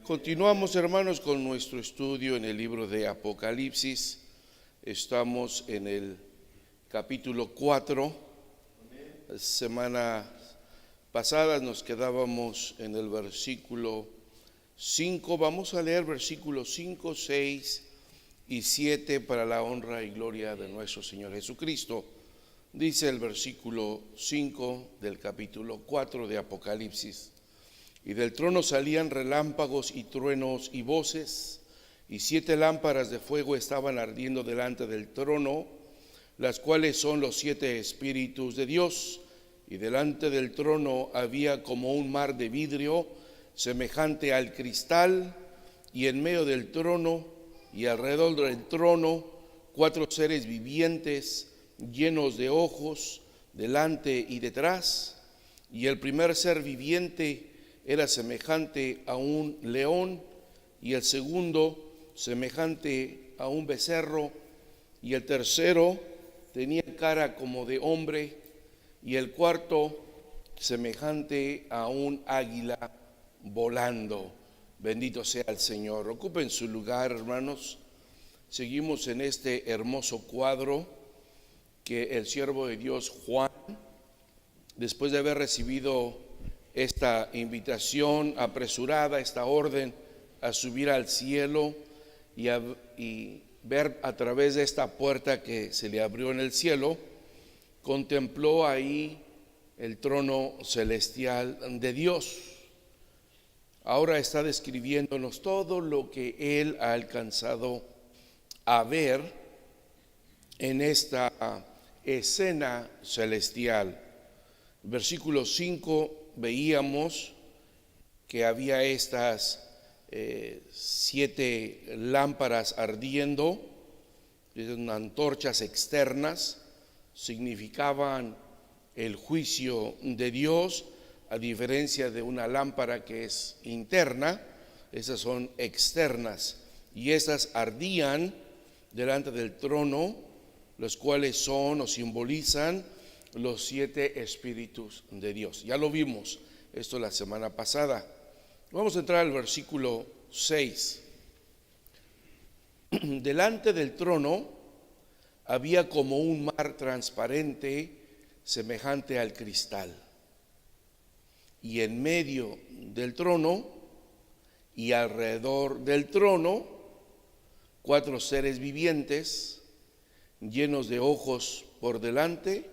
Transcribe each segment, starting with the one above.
Continuamos, hermanos, con nuestro estudio en el libro de Apocalipsis. Estamos en el capítulo 4. Semana pasada nos quedábamos en el versículo 5. Vamos a leer versículos 5, 6 y 7 para la honra y gloria de nuestro Señor Jesucristo. Dice el versículo 5 del capítulo 4 de Apocalipsis: Y del trono salían relámpagos y truenos y voces, y 7 lámparas de fuego estaban ardiendo delante del trono, las cuales son los 7 espíritus de Dios. Y delante del trono había como un mar de vidrio, semejante al cristal, y en medio del trono y alrededor del trono 4 seres vivientes, llenos de ojos, delante y detrás. Y el primer ser viviente era semejante a un león, y el segundo semejante a un becerro, y el tercero tenía cara como de hombre, y el cuarto semejante a un águila volando. Bendito sea el Señor. Ocupen su lugar, hermanos. Seguimos en este hermoso cuadro que el siervo de Dios Juan, después de haber recibido esta invitación apresurada, esta orden a subir al cielo y ver a través de esta puerta que se le abrió en el cielo, contempló ahí el trono celestial de Dios. Ahora está describiéndonos todo lo que él ha alcanzado a ver en esta escena celestial. Versículo 5, veíamos que había estas 7 lámparas ardiendo, antorchas externas, significaban el juicio de Dios, a diferencia de una lámpara que es interna. Esas son externas, y esas ardían delante del trono, los cuales son o simbolizan los 7 espíritus de Dios. Ya lo vimos esto la semana pasada. Vamos a entrar al versículo 6. Delante del trono había como un mar transparente, semejante al cristal, y en medio del trono y alrededor del trono 4 seres vivientes, llenos de ojos por delante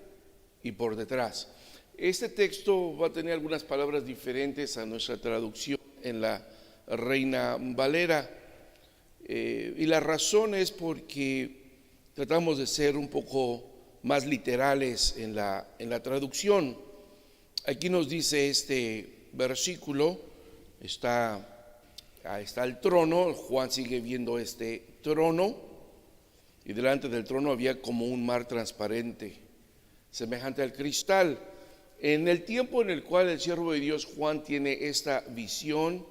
y por detrás. Este texto va a tener algunas palabras diferentes a nuestra traducción en la Reina Valera, y la razón es porque tratamos de ser un poco más literales en la traducción. Aquí nos dice este versículo, está el trono. Juan sigue viendo este trono, y delante del trono había como un mar transparente, semejante al cristal. En el tiempo en el cual el siervo de Dios Juan tiene esta visión,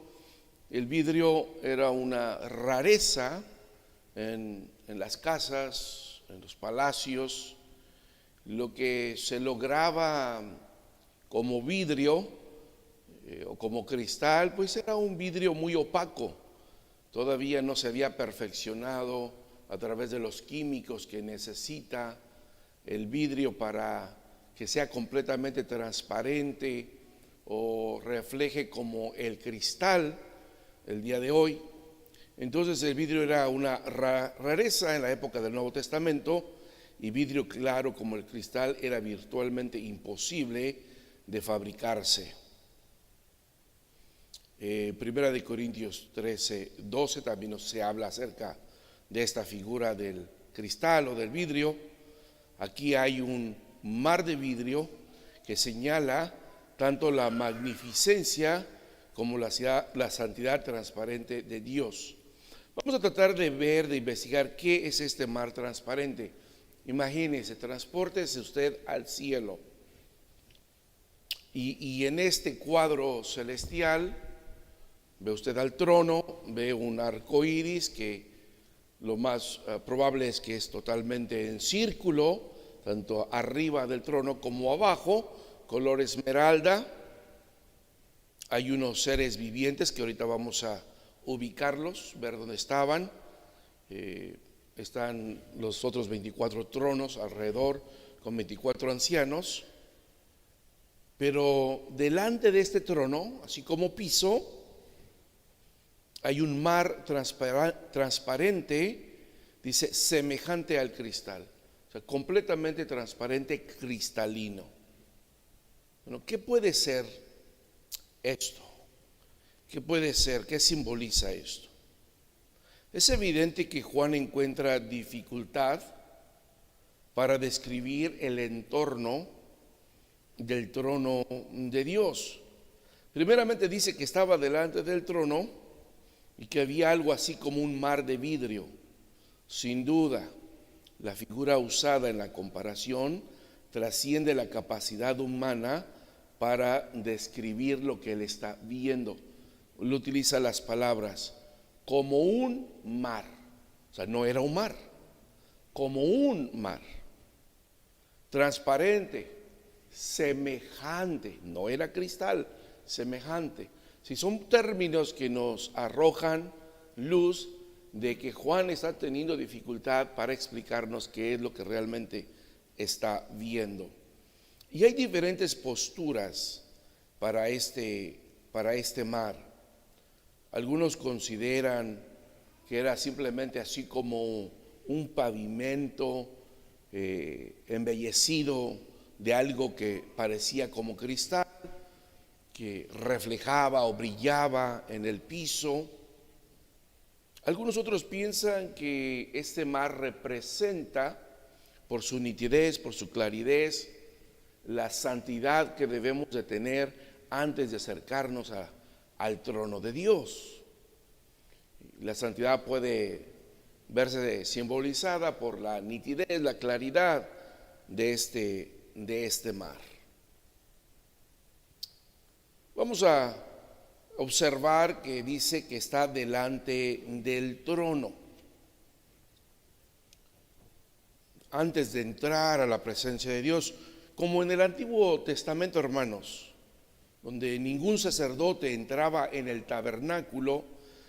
el vidrio era una rareza en las casas, en los palacios. Lo que se lograba como vidrio o como cristal, pues era un vidrio muy opaco. Todavía no se había perfeccionado a través de los químicos que necesita el vidrio para que sea completamente transparente o refleje como el cristal el día de hoy. Entonces el vidrio era una rareza en la época del Nuevo Testamento, y vidrio claro como el cristal era virtualmente imposible de fabricarse. Primera de Corintios 13, 12 también se habla acerca de esta figura del cristal o del vidrio. Aquí hay un mar de vidrio que señala tanto la magnificencia como la santidad transparente de Dios. Vamos a tratar de ver, de investigar qué es este mar transparente. Imagínese, transpórtese usted al cielo, y en este cuadro celestial ve usted al trono, ve un arco iris que lo más probable es que es totalmente en círculo, tanto arriba del trono como abajo, color esmeralda. Hay unos seres vivientes que ahorita vamos a ubicarlos, ver dónde estaban. Están los otros 24 tronos alrededor con 24 ancianos, pero delante de este trono, así como piso, hay un mar transparente, dice, semejante al cristal, o sea, completamente transparente, cristalino. Bueno, ¿qué puede ser esto? ¿Qué puede ser? ¿Qué simboliza esto? Es evidente que Juan encuentra dificultad para describir el entorno del trono de Dios. Primeramente dice que estaba delante del trono y que había algo así como un mar de vidrio. Sin duda, la figura usada en la comparación trasciende la capacidad humana para describir lo que él está viendo. Él utiliza las palabras como un mar, o sea, no era un mar, como un mar, transparente, semejante, no era cristal, semejante. Si son términos que nos arrojan luz de que Juan está teniendo dificultad para explicarnos qué es lo que realmente está viendo. Y hay diferentes posturas para este mar. Algunos consideran que era simplemente así como un pavimento embellecido de algo que parecía como cristal, que reflejaba o brillaba en el piso. Algunos otros piensan que este mar representa, por su nitidez, por su claridad, la santidad que debemos de tener antes de acercarnos al trono de Dios. La santidad puede verse simbolizada por la nitidez, la claridad de este mar. Vamos a observar que dice que está delante del trono. Antes de entrar a la presencia de Dios, como en el Antiguo Testamento, hermanos, donde ningún sacerdote entraba en el tabernáculo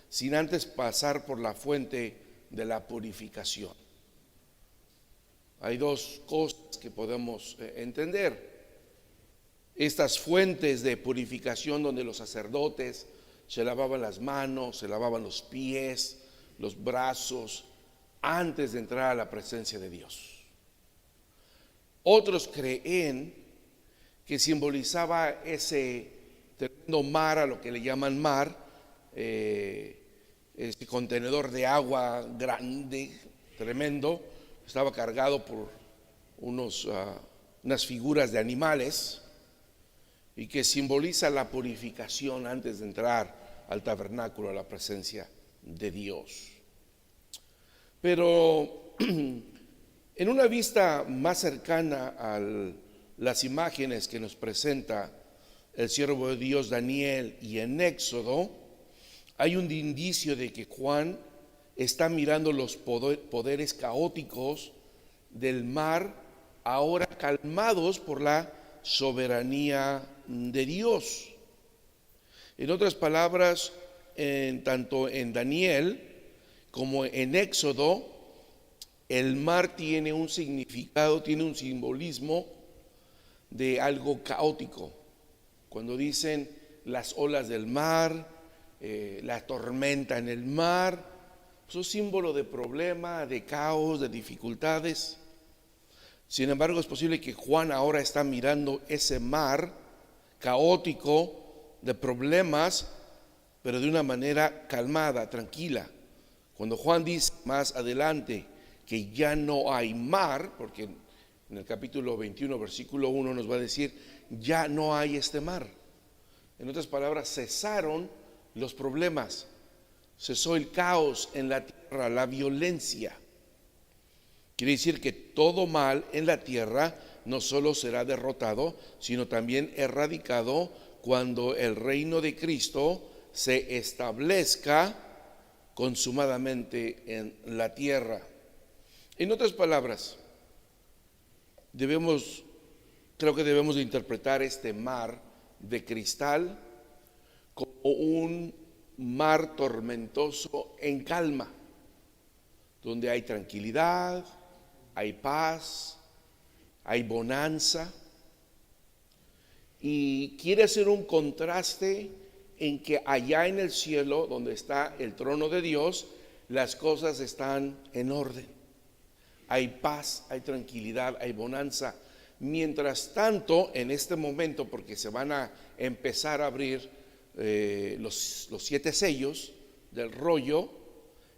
sin antes pasar por la fuente de la purificación. Hay dos cosas que podemos entender. Estas fuentes de purificación donde los sacerdotes se lavaban las manos, se lavaban los pies, los brazos, antes de entrar a la presencia de Dios. Otros creen que simbolizaba ese tremendo mar, a lo que le llaman mar, este contenedor de agua grande, tremendo, estaba cargado por unas figuras de animales y que simboliza la purificación antes de entrar al tabernáculo, a la presencia de Dios. Pero en una vista más cercana a las imágenes que nos presenta el siervo de Dios Daniel y en Éxodo, hay un indicio de que Juan está mirando los poderes caóticos del mar, ahora calmados por la soberanía de Dios. En otras palabras, tanto en Daniel como en Éxodo, el mar tiene un significado, tiene un simbolismo de algo caótico. Cuando dicen las olas del mar, la tormenta en el mar, es un símbolo de problema, de caos, de dificultades. Sin embargo, es posible que Juan ahora está mirando ese mar caótico de problemas, pero de una manera calmada, tranquila. Cuando Juan dice más adelante que ya no hay mar, porque en el capítulo 21, versículo 1 nos va a decir, ya no hay este mar. En otras palabras, cesaron los problemas, cesó el caos en la tierra, la violencia. Quiere decir que todo mal en la tierra no solo será derrotado, sino también erradicado cuando el reino de Cristo se establezca consumadamente en la tierra. En otras palabras, creo que debemos de interpretar este mar de cristal como un mar tormentoso en calma, donde hay tranquilidad, hay paz, hay bonanza. Y quiere hacer un contraste en que allá en el cielo, donde está el trono de Dios, las cosas están en orden. Hay paz, hay tranquilidad, hay bonanza. Mientras tanto, en este momento, porque se van a empezar a abrir los 7 sellos del rollo,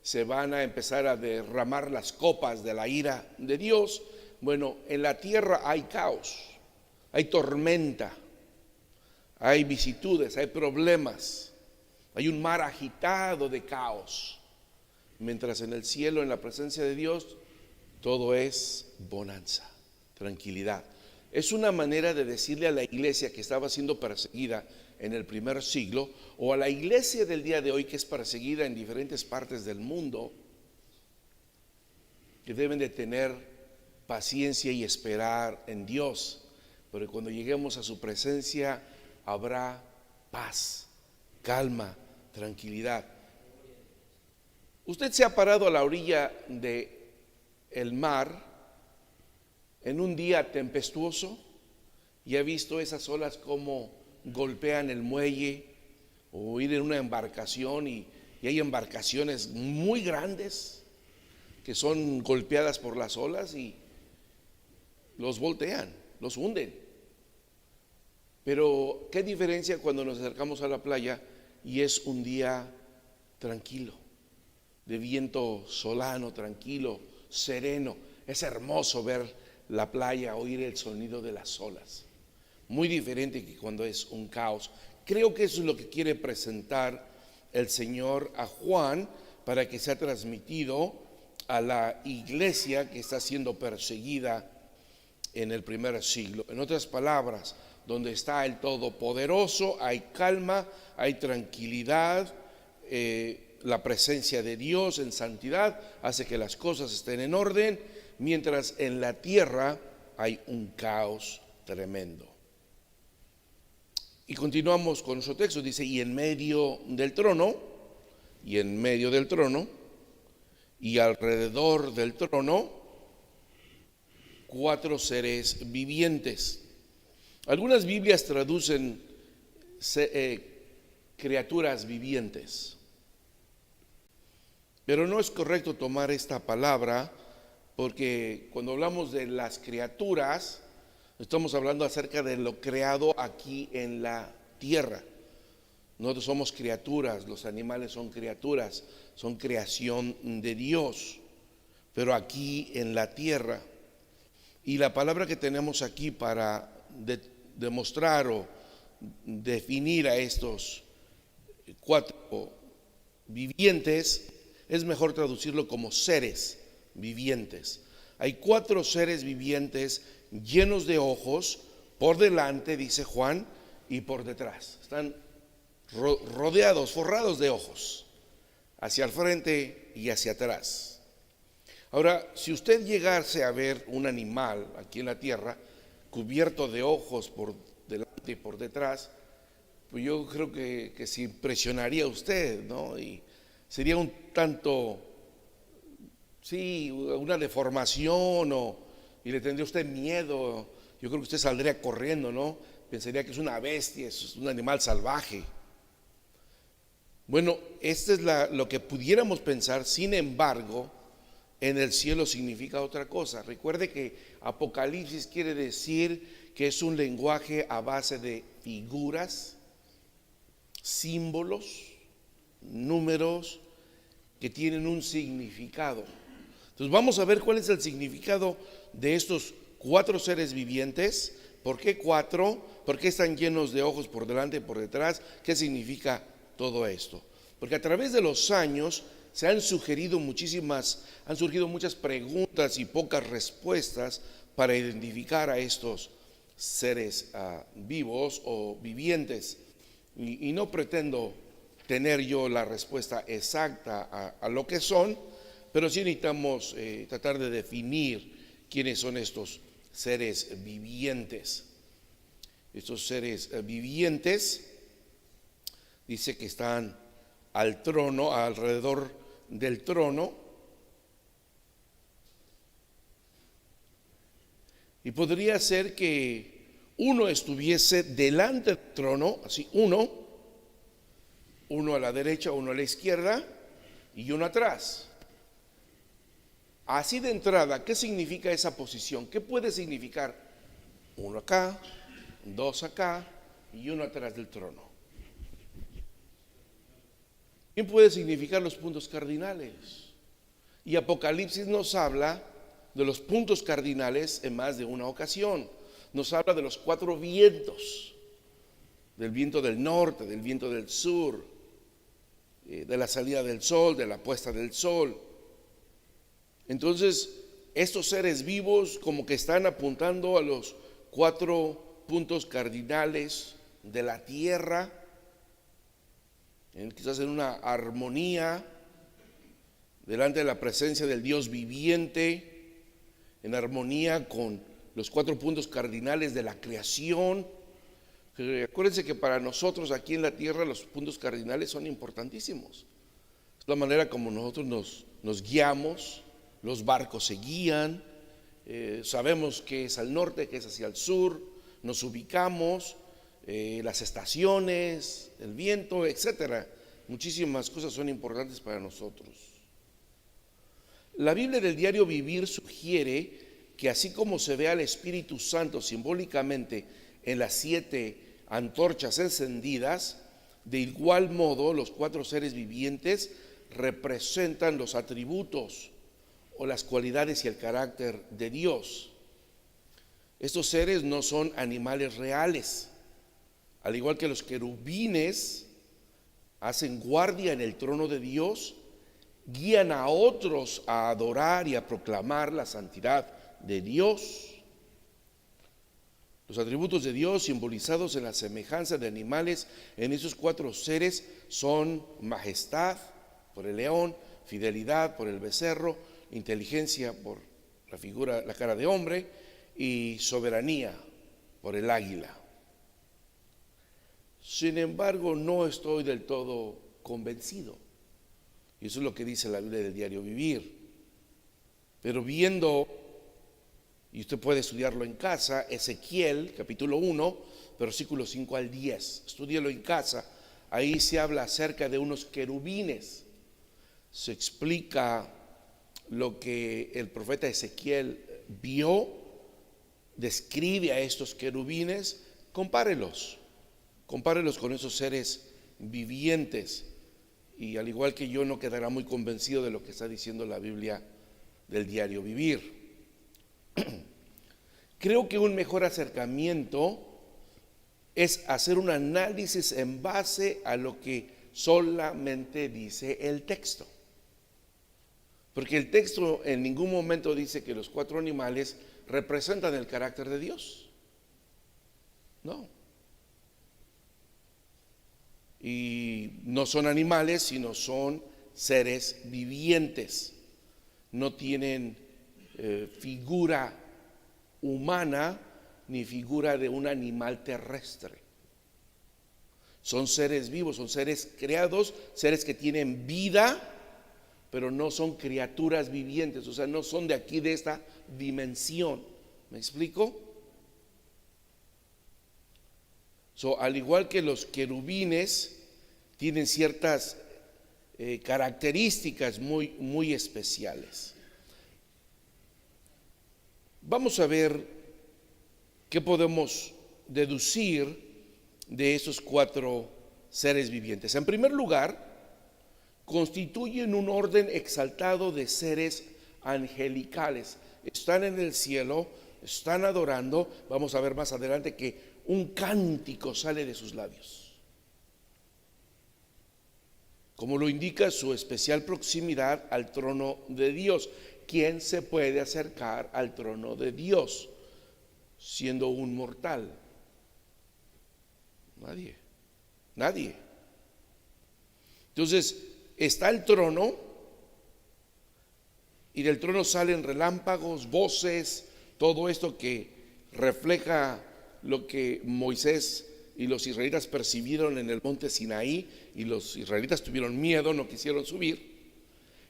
se van a empezar a derramar las copas de la ira de Dios. Bueno, en la tierra hay caos, hay tormenta, hay vicisitudes, hay problemas, hay un mar agitado de caos. Mientras en el cielo, en la presencia de Dios, todo es bonanza, tranquilidad. Es una manera de decirle a la iglesia que estaba siendo perseguida en el primer siglo, o a la iglesia del día de hoy que es perseguida en diferentes partes del mundo, que deben de tener paciencia y esperar en Dios, pero cuando lleguemos a su presencia habrá paz, calma, tranquilidad. Usted se ha parado a la orilla del mar en un día tempestuoso y ha visto esas olas como golpean el muelle, o ir en una embarcación y hay embarcaciones muy grandes que son golpeadas por las olas y los voltean, los hunden. Pero qué diferencia cuando nos acercamos a la playa y es un día tranquilo, de viento solano, tranquilo, sereno. Es hermoso ver la playa, oír el sonido de las olas. Muy diferente que cuando es un caos. Creo que eso es lo que quiere presentar el Señor a Juan, para que sea transmitido a la iglesia que está siendo perseguida en el primer siglo. En otras palabras, donde está el Todopoderoso, hay calma, hay tranquilidad, la presencia de Dios en santidad hace que las cosas estén en orden, mientras en la tierra hay un caos tremendo. Y continuamos con nuestro texto, dice, y en medio del trono, y alrededor del trono, 4 seres vivientes. Algunas Biblias traducen criaturas vivientes, pero no es correcto tomar esta palabra, porque cuando hablamos de las criaturas, estamos hablando acerca de lo creado aquí en la tierra. Nosotros somos criaturas, los animales son criaturas, son creación de Dios, pero aquí en la tierra. Y la palabra que tenemos aquí para demostrar o definir a estos 4 vivientes, es mejor traducirlo como seres vivientes. Hay 4 seres vivientes llenos de ojos, por delante, dice Juan, y por detrás. Están rodeados, forrados de ojos, hacia el frente y hacia atrás. Ahora, si usted llegase a ver un animal aquí en la tierra cubierto de ojos por delante y por detrás, pues yo creo que se impresionaría a usted, ¿no? Y sería un tanto, sí, una deformación, y le tendría usted miedo. Yo creo que usted saldría corriendo, ¿no? Pensaría que es una bestia, es un animal salvaje. Bueno, esto es lo que pudiéramos pensar. Sin embargo, en el cielo significa otra cosa. Recuerde que Apocalipsis quiere decir que es un lenguaje a base de figuras, símbolos, números que tienen un significado. Entonces vamos a ver cuál es el significado de estos 4 seres vivientes. ¿Por qué 4? ¿Por qué están llenos de ojos por delante y por detrás? ¿Qué significa todo esto? Porque a través de los años han surgido muchas preguntas y pocas respuestas para identificar a estos seres vivos o vivientes. Y no pretendo tener yo la respuesta exacta a lo que son, pero sí necesitamos tratar de definir quiénes son estos seres vivientes. Estos seres vivientes dice que están al trono, alrededor del trono, y podría ser que uno estuviese delante del trono, así uno a la derecha, uno a la izquierda y uno atrás. Así de entrada, ¿qué significa esa posición? ¿Qué puede significar? Uno acá, dos acá y uno atrás del trono. ¿Qué puede significar los puntos cardinales? Y Apocalipsis nos habla de los puntos cardinales en más de una ocasión. Nos habla de los 4 vientos, del viento del norte, del viento del sur, de la salida del sol, de la puesta del sol. Entonces, estos seres vivos como que están apuntando a los 4 puntos cardinales de la tierra, quizás en una armonía delante de la presencia del Dios viviente, en armonía con los 4 puntos cardinales de la creación. Acuérdense que para nosotros aquí en la tierra los puntos cardinales son importantísimos. Es la manera como nosotros nos guiamos. Los barcos se guían, sabemos que es al norte, que es hacia el sur, nos ubicamos, las estaciones, el viento, etcétera. Muchísimas cosas son importantes para nosotros. La Biblia del Diario Vivir sugiere que así como se ve al Espíritu Santo simbólicamente en las 7 antorchas encendidas, de igual modo los 4 seres vivientes representan los atributos o las cualidades y el carácter de Dios. Estos seres no son animales reales. Al igual que los querubines hacen guardia en el trono de Dios, guían a otros a adorar y a proclamar la santidad de Dios. Los atributos de Dios simbolizados en la semejanza de animales en esos 4 seres son majestad por el león, fidelidad por el becerro, inteligencia por la figura, la cara de hombre, y soberanía por el águila. Sin embargo, no estoy del todo convencido, y eso es lo que dice la Biblia del Diario Vivir. Pero viendo, y usted puede estudiarlo en casa, Ezequiel capítulo 1 versículos 5 al 10, estúdielo en casa. Ahí se habla acerca de unos querubines, se explica lo que el profeta Ezequiel vio, describe a estos querubines. Compárelos con esos seres vivientes, y al igual que yo no quedará muy convencido de lo que está diciendo la Biblia del Diario Vivir. Creo que un mejor acercamiento es hacer un análisis en base a lo que solamente dice el texto. Porque el texto en ningún momento dice que los 4 animales representan el carácter de Dios. No. Y no son animales, sino son seres vivientes. No tienen figura humana ni figura de un animal terrestre. Son seres vivos, son seres creados, seres que tienen vida, pero no son criaturas vivientes, o sea, no son de aquí, de esta dimensión. ¿Me explico? Al igual que los querubines tienen ciertas características muy especiales. Vamos a ver qué podemos deducir de esos 4 seres vivientes. En primer lugar, constituyen un orden exaltado de seres angelicales. Están en el cielo, están adorando. Vamos a ver más adelante que un cántico sale de sus labios, como lo indica su especial proximidad al trono de Dios. ¿Quién se puede acercar al trono de Dios siendo un mortal? Nadie. Entonces, está el trono, y del trono salen relámpagos, voces, todo esto que refleja lo que Moisés y los israelitas percibieron en el monte Sinaí, y los israelitas tuvieron miedo, no quisieron subir,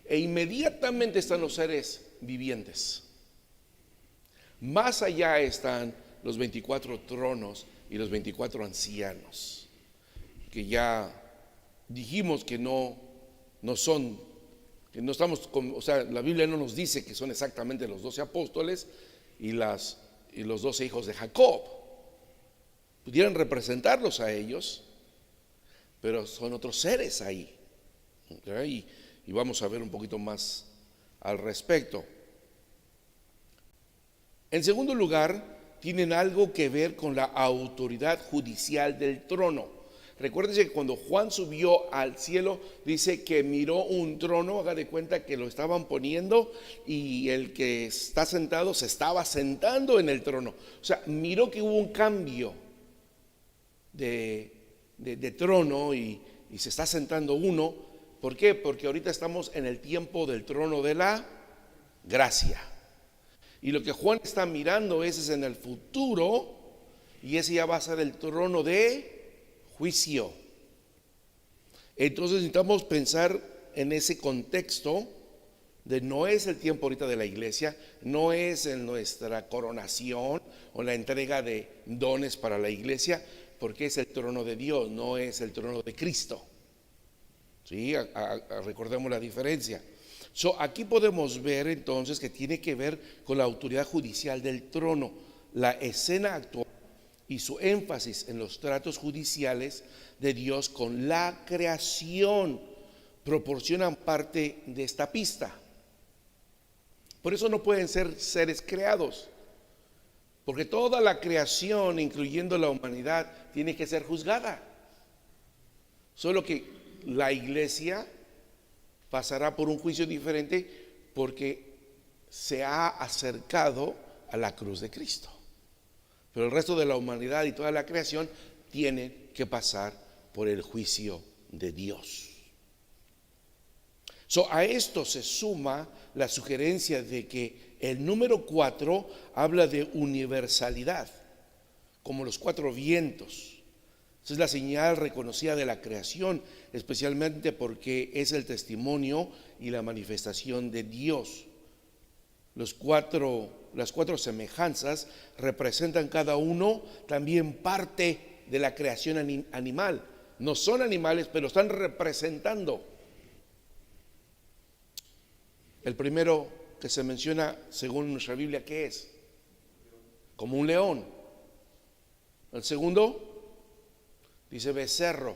e inmediatamente están los seres vivientes. Más allá están los 24 tronos y los 24 ancianos, que ya dijimos que no son, que no estamos con, o sea, la Biblia no nos dice que son exactamente los 12 apóstoles y los 12 hijos de Jacob. Pudieran representarlos a ellos, pero son otros seres ahí, ¿okay? Y vamos a ver un poquito más al respecto. En segundo lugar, tienen algo que ver con la autoridad judicial del trono. Recuérdense que cuando Juan subió al cielo, dice que miró un trono, haga de cuenta que lo estaban poniendo y el que está sentado se estaba sentando en el trono. O sea, miró que hubo un cambio de trono y se está sentando uno. ¿Por qué? Porque ahorita estamos en el tiempo del trono de la gracia. Y lo que Juan está mirando es en el futuro, y ese ya va a ser el trono de juicio. Entonces necesitamos pensar en ese contexto de no es el tiempo ahorita de la iglesia, no es en nuestra coronación o la entrega de dones para la iglesia, porque es el trono de Dios, no es el trono de Cristo. ¿Sí? Recordemos la diferencia. Aquí podemos ver entonces que tiene que ver con la autoridad judicial del trono. La escena actual y su énfasis en los tratos judiciales de Dios con la creación proporcionan parte de esta pista. Por eso no pueden ser seres creados, porque toda la creación, incluyendo la humanidad, tiene que ser juzgada. Solo que la iglesia pasará por un juicio diferente porque se ha acercado a la cruz de Cristo. Pero el resto de la humanidad y toda la creación tiene que pasar por el juicio de Dios. A esto se suma la sugerencia de que el número 4 habla de universalidad, como los 4 vientos. Esa es la señal reconocida de la creación, especialmente porque es el testimonio y la manifestación de Dios. Las cuatro semejanzas representan cada uno también parte de la creación animal. No son animales, pero están representando. El primero que se menciona según nuestra Biblia, ¿qué es? Como un león. El segundo dice becerro,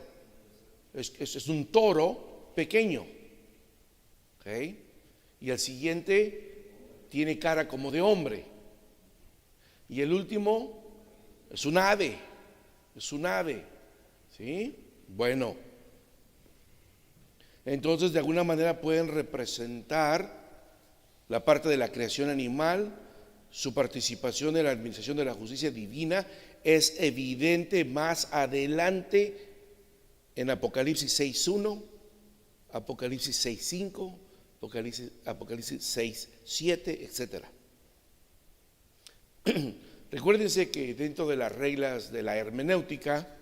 es un toro pequeño, ¿okay? Y el siguiente tiene cara como de hombre, y el último es un ave, ¿sí? Bueno, entonces de alguna manera pueden representar la parte de la creación animal. Su participación en la administración de la justicia divina es evidente más adelante en Apocalipsis 6:1, Apocalipsis 6:5, Apocalipsis 6:7, etc. Recuérdense que dentro de las reglas de la hermenéutica,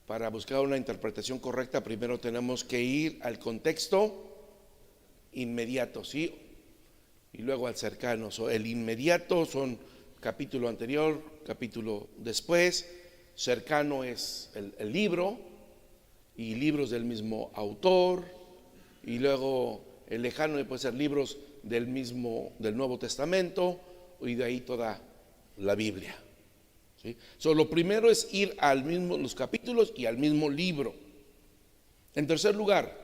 para buscar una interpretación correcta, primero tenemos que ir al contexto inmediato, ¿sí? Y luego al cercano. El inmediato son capítulo anterior, capítulo después. Cercano es el libro y libros del mismo autor, y luego el lejano puede ser libros del Nuevo Testamento, y de ahí toda la Biblia, ¿sí? Lo primero es ir los capítulos y al mismo libro. En tercer lugar,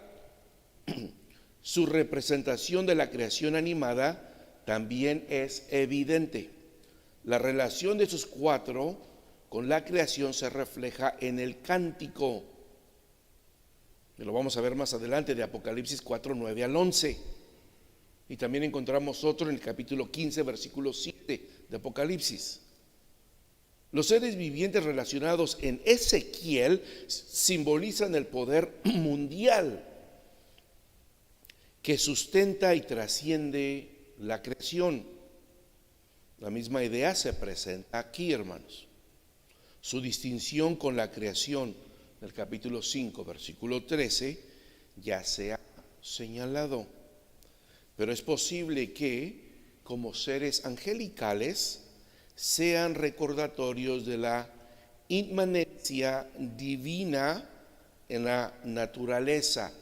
su representación de la creación animada también es evidente. La relación de esos 4 con la creación se refleja en el cántico, y lo vamos a ver más adelante, de Apocalipsis 4:9 al 11. Y también encontramos otro en el capítulo 15, versículo 7 de Apocalipsis. Los seres vivientes relacionados en Ezequiel simbolizan el poder mundial que sustenta y trasciende la creación. La misma idea se presenta aquí, hermanos. Su distinción con la creación del capítulo 5, versículo 13, ya se ha señalado. Pero es posible que, como seres angelicales, sean recordatorios de la inmanencia divina en la naturaleza,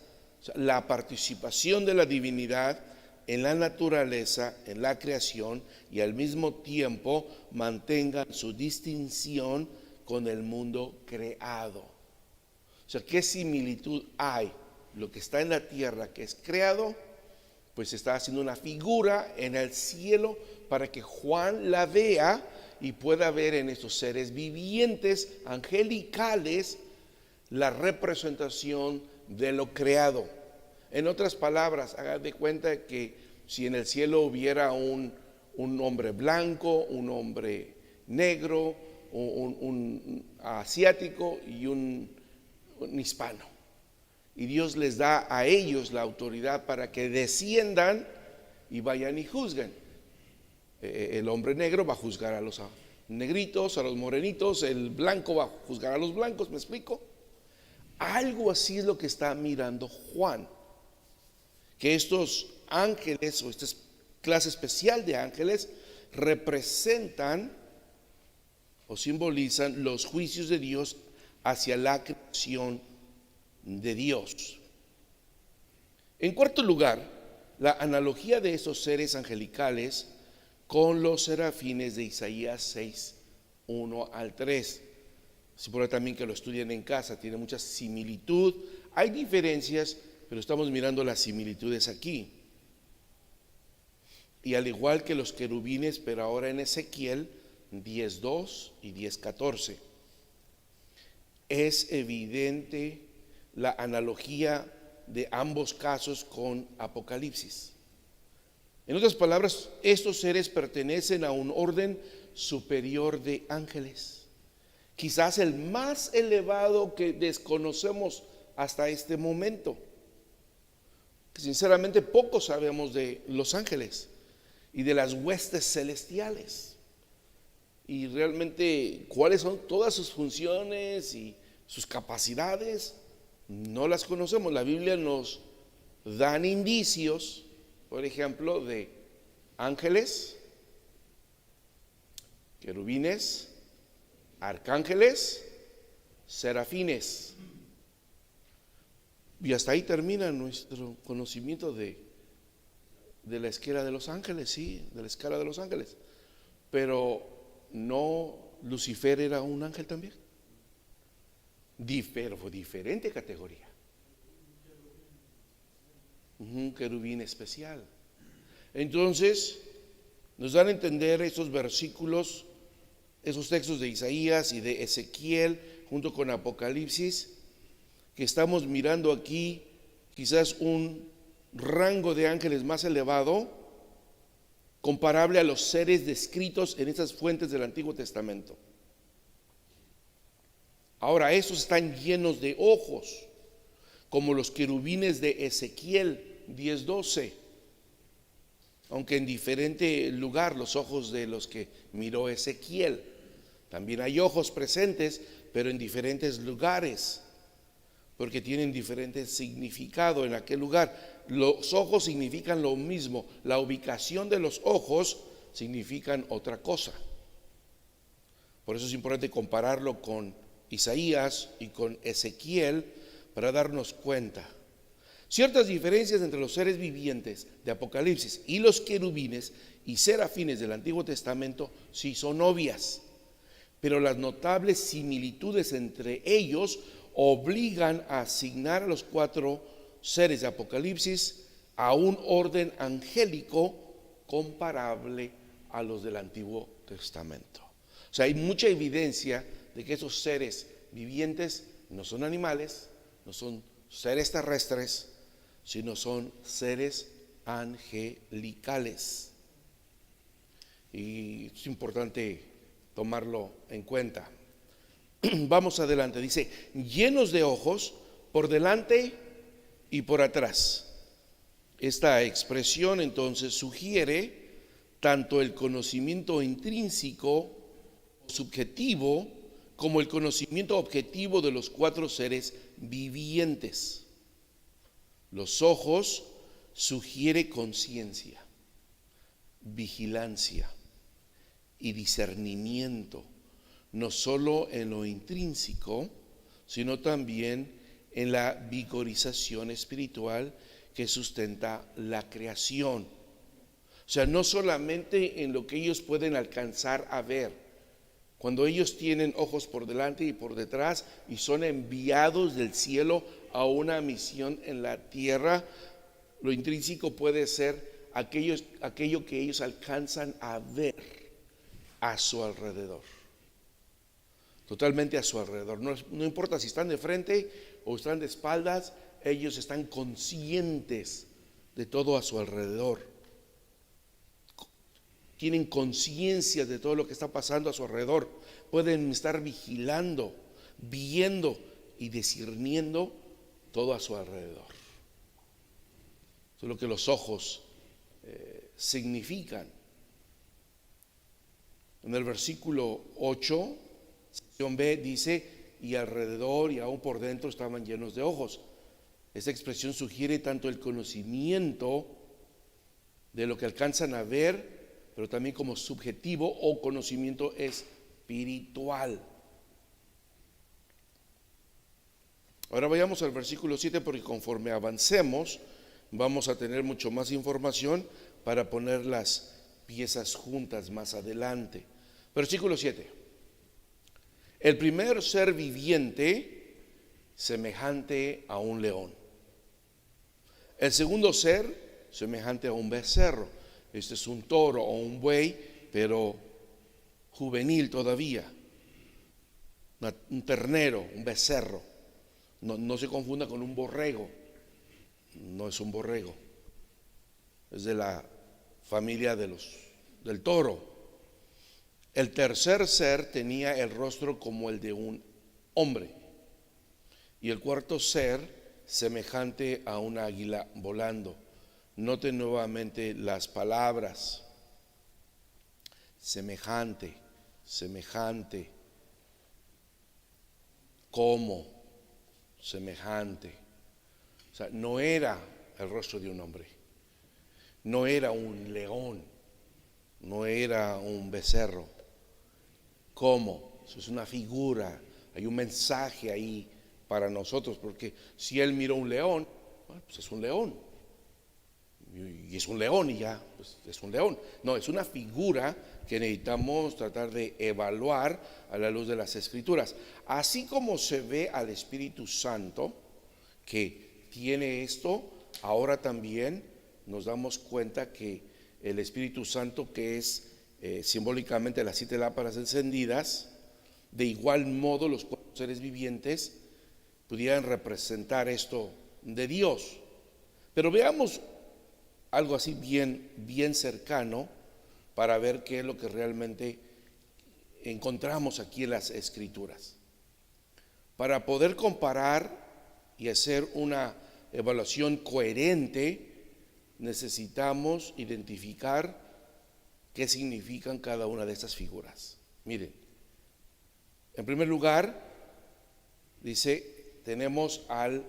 o sea, la participación de la divinidad en la naturaleza, en la creación, y al mismo tiempo mantengan su distinción con el mundo creado. O sea, ¿qué similitud hay? Lo que está en la tierra, que es creado, pues está haciendo una figura en el cielo para que Juan la vea y pueda ver en estos seres vivientes, angelicales, la representación de lo creado. En otras palabras, haga de cuenta que si en el cielo hubiera un hombre blanco, un hombre negro, un asiático y un hispano, y Dios les da a ellos la autoridad para que desciendan y vayan y juzguen. El hombre negro va a juzgar a los negritos, a los morenitos, el blanco va a juzgar a los blancos, ¿me explico? Algo así es lo que está mirando Juan, que estos ángeles o esta clase especial de ángeles representan o simbolizan los juicios de Dios hacia la creación de Dios. En cuarto lugar, la analogía de estos seres angelicales con los serafines de Isaías 6, 1 al 3. Si por ahí también que lo estudien en casa, tiene mucha similitud. Hay diferencias, pero estamos mirando las similitudes aquí. Y al igual que los querubines, pero ahora en Ezequiel 10:2 y 10:14, es evidente la analogía de ambos casos con Apocalipsis. En otras palabras, estos seres pertenecen a un orden superior de ángeles, quizás el más elevado que desconocemos hasta este momento. Sinceramente, poco sabemos de los ángeles y de las huestes celestiales, y realmente cuáles son todas sus funciones y sus capacidades, no las conocemos. La Biblia nos da indicios, por ejemplo, de ángeles, querubines, arcángeles, serafines. Y hasta ahí termina nuestro conocimiento de la escala de los ángeles, sí, de la escala de los ángeles. Pero no, Lucifer era un ángel también, pero fue diferente categoría. Un querubín especial. Entonces, nos dan a entender estos versículos, esos textos de Isaías y de Ezequiel, junto con Apocalipsis, que estamos mirando aquí quizás un rango de ángeles más elevado, comparable a los seres descritos en estas fuentes del Antiguo Testamento. Ahora, estos están llenos de ojos, como los querubines de Ezequiel 10:12, aunque en diferente lugar los ojos de los que miró Ezequiel. También hay ojos presentes, pero en diferentes lugares, porque tienen diferente significado en aquel lugar. Los ojos significan lo mismo, la ubicación de los ojos significan otra cosa. Por eso es importante compararlo con Isaías y con Ezequiel para darnos cuenta. Ciertas diferencias entre los seres vivientes de Apocalipsis y los querubines y serafines del Antiguo Testamento sí son obvias, pero las notables similitudes entre ellos obligan a asignar a los cuatro seres de Apocalipsis a un orden angélico comparable a los del Antiguo Testamento. O sea, hay mucha evidencia de que esos seres vivientes no son animales, no son seres terrestres, sino son seres angelicales. Y es importante tomarlo en cuenta. Vamos adelante, dice, llenos de ojos por delante y por atrás. Esta expresión entonces sugiere tanto el conocimiento intrínseco, subjetivo, como el conocimiento objetivo de los 4 seres vivientes. Los ojos sugiere conciencia, vigilancia y discernimiento, no solo en lo intrínseco, sino también en la vigorización espiritual que sustenta la creación. O sea, no solamente en lo que ellos pueden alcanzar a ver. Cuando ellos tienen ojos por delante y por detrás y son enviados del cielo a una misión en la tierra, lo intrínseco puede ser aquello que ellos alcanzan a ver a su alrededor. Totalmente a su alrededor. No importa si están de frente o están de espaldas, ellos están conscientes de todo a su alrededor. Tienen conciencia de todo lo que está pasando a su alrededor. Pueden estar vigilando, viendo y discerniendo todo a su alrededor. Eso es lo que los ojos significan. En el versículo 8, sección B, dice: y alrededor y aún por dentro estaban llenos de ojos. Esta expresión sugiere tanto el conocimiento de lo que alcanzan a ver, pero también como subjetivo o conocimiento espiritual. Ahora vayamos al versículo 7, porque conforme avancemos vamos a tener mucho más información para poner las piezas juntas más adelante. Versículo 7. El primer ser viviente semejante a un león. El segundo ser semejante a un becerro. Este es un toro o un buey, pero juvenil todavía. Un ternero, un becerro. No se confunda con un borrego. No es un borrego. Es de la familia del toro. El tercer ser tenía el rostro como el de un hombre. Y el cuarto ser semejante a un águila volando. Note nuevamente las palabras: semejante, semejante, como, semejante. O sea, no era el rostro de un hombre, no era un león, no era un becerro. ¿Cómo? Eso es una figura, hay un mensaje ahí para nosotros, porque si él miró un león, bueno, pues es un león. Y es un león y ya, pues es un león. No, es una figura que necesitamos tratar de evaluar a la luz de las Escrituras. Así como se ve al Espíritu Santo que tiene esto, ahora también nos damos cuenta que el Espíritu Santo, que es simbólicamente las 7 lámparas encendidas, de igual modo los 4 seres vivientes pudieran representar esto de Dios. Pero veamos algo así bien cercano para ver qué es lo que realmente encontramos aquí en las Escrituras. Para poder comparar y hacer una evaluación coherente, necesitamos identificar qué significan cada una de estas figuras. Miren, en primer lugar, dice, tenemos al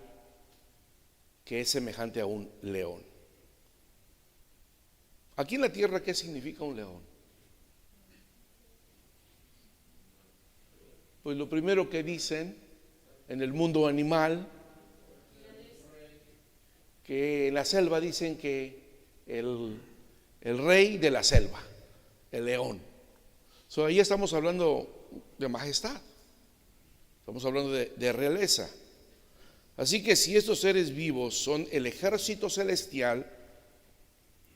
que es semejante a un león. Aquí en la tierra, ¿qué significa un león? Pues lo primero que dicen en el mundo animal, que en la selva dicen que el rey de la selva, el león. Ahí estamos hablando de majestad, estamos hablando de realeza. Así que si estos seres vivos son el ejército celestial,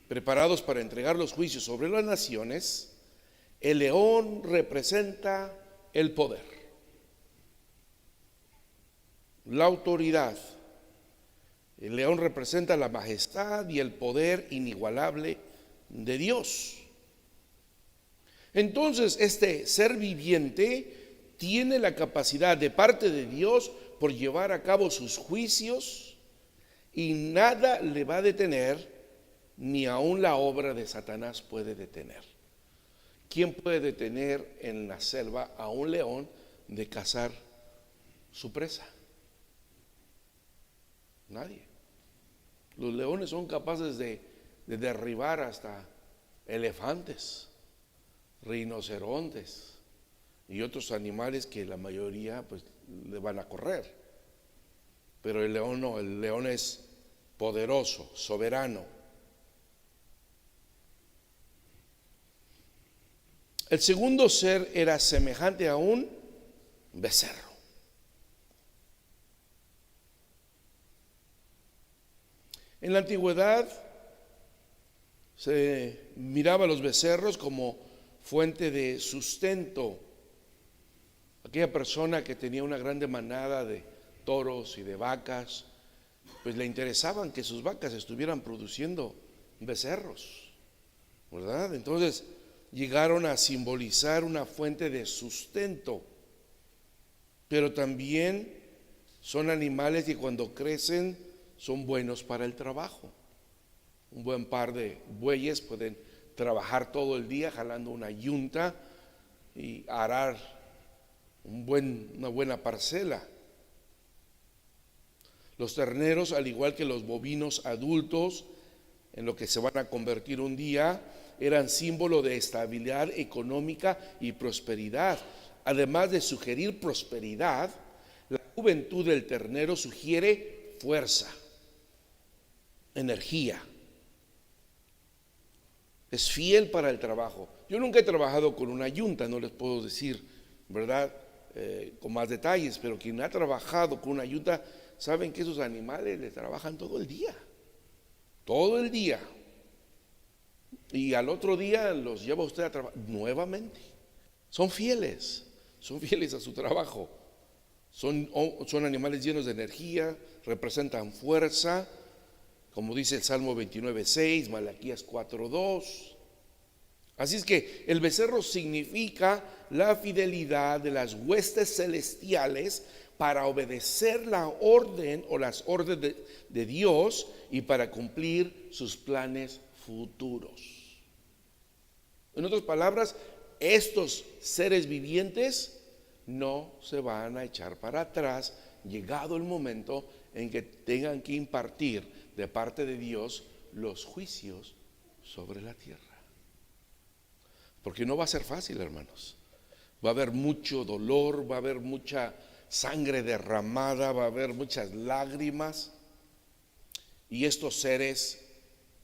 preparados para entregar los juicios sobre las naciones, el león representa el poder, la autoridad. El león representa la majestad y el poder inigualable de Dios. Entonces, este ser viviente tiene la capacidad de parte de Dios por llevar a cabo sus juicios, y nada le va a detener, ni aun la obra de Satanás puede detener. ¿Quién puede detener en la selva a un león de cazar su presa? Nadie. Los leones son capaces de derribar hasta elefantes, rinocerontes y otros animales que la mayoría pues le van a correr. Pero el león no, el león es poderoso, soberano. El segundo ser era semejante a un becerro. En la antigüedad se miraba a los becerros como fuente de sustento. Aquella persona que tenía una grande manada de toros y de vacas, pues le interesaban que sus vacas estuvieran produciendo becerros, ¿verdad? Entonces llegaron a simbolizar una fuente de sustento, pero también son animales que cuando crecen son buenos para el trabajo. Un buen par de bueyes pueden trabajar todo el día jalando una yunta y arar una buena parcela. Los terneros, al igual que los bovinos adultos, en lo que se van a convertir un día, eran símbolo de estabilidad económica y prosperidad. Además de sugerir prosperidad, la juventud del ternero sugiere fuerza, energía. Es fiel para el trabajo. Yo nunca he trabajado con una yunta, no les puedo decir, ¿verdad?, con más detalles, pero quien ha trabajado con una yunta saben que esos animales le trabajan todo el día, y al otro día los lleva usted a trabajar nuevamente. Son fieles a su trabajo, son animales llenos de energía, representan fuerza, como dice el Salmo 29:6, Malaquías 4:2. Así es que el becerro significa la fidelidad de las huestes celestiales para obedecer la orden o las órdenes de Dios y para cumplir sus planes futuros. En otras palabras, estos seres vivientes no se van a echar para atrás llegado el momento en que tengan que impartir de parte de Dios los juicios sobre la tierra. Porque no va a ser fácil, hermanos. Va a haber mucho dolor, va a haber mucha sangre derramada, va a haber muchas lágrimas. Y estos seres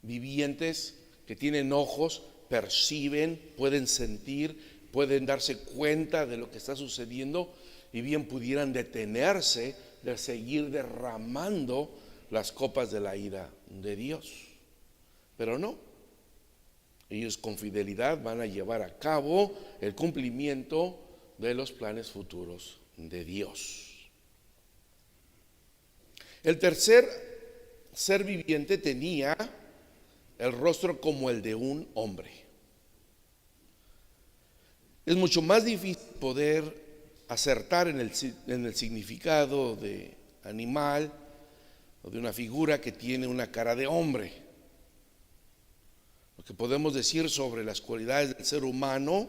vivientes que tienen ojos, perciben, pueden sentir, pueden darse cuenta de lo que está sucediendo y bien pudieran detenerse de seguir derramando las copas de la ira de Dios. Pero no. Ellos con fidelidad van a llevar a cabo el cumplimiento de los planes futuros de Dios. El tercer ser viviente tenía el rostro como el de un hombre. Es mucho más difícil poder acertar en el significado de animal o de una figura que tiene una cara de hombre. Lo que podemos decir sobre las cualidades del ser humano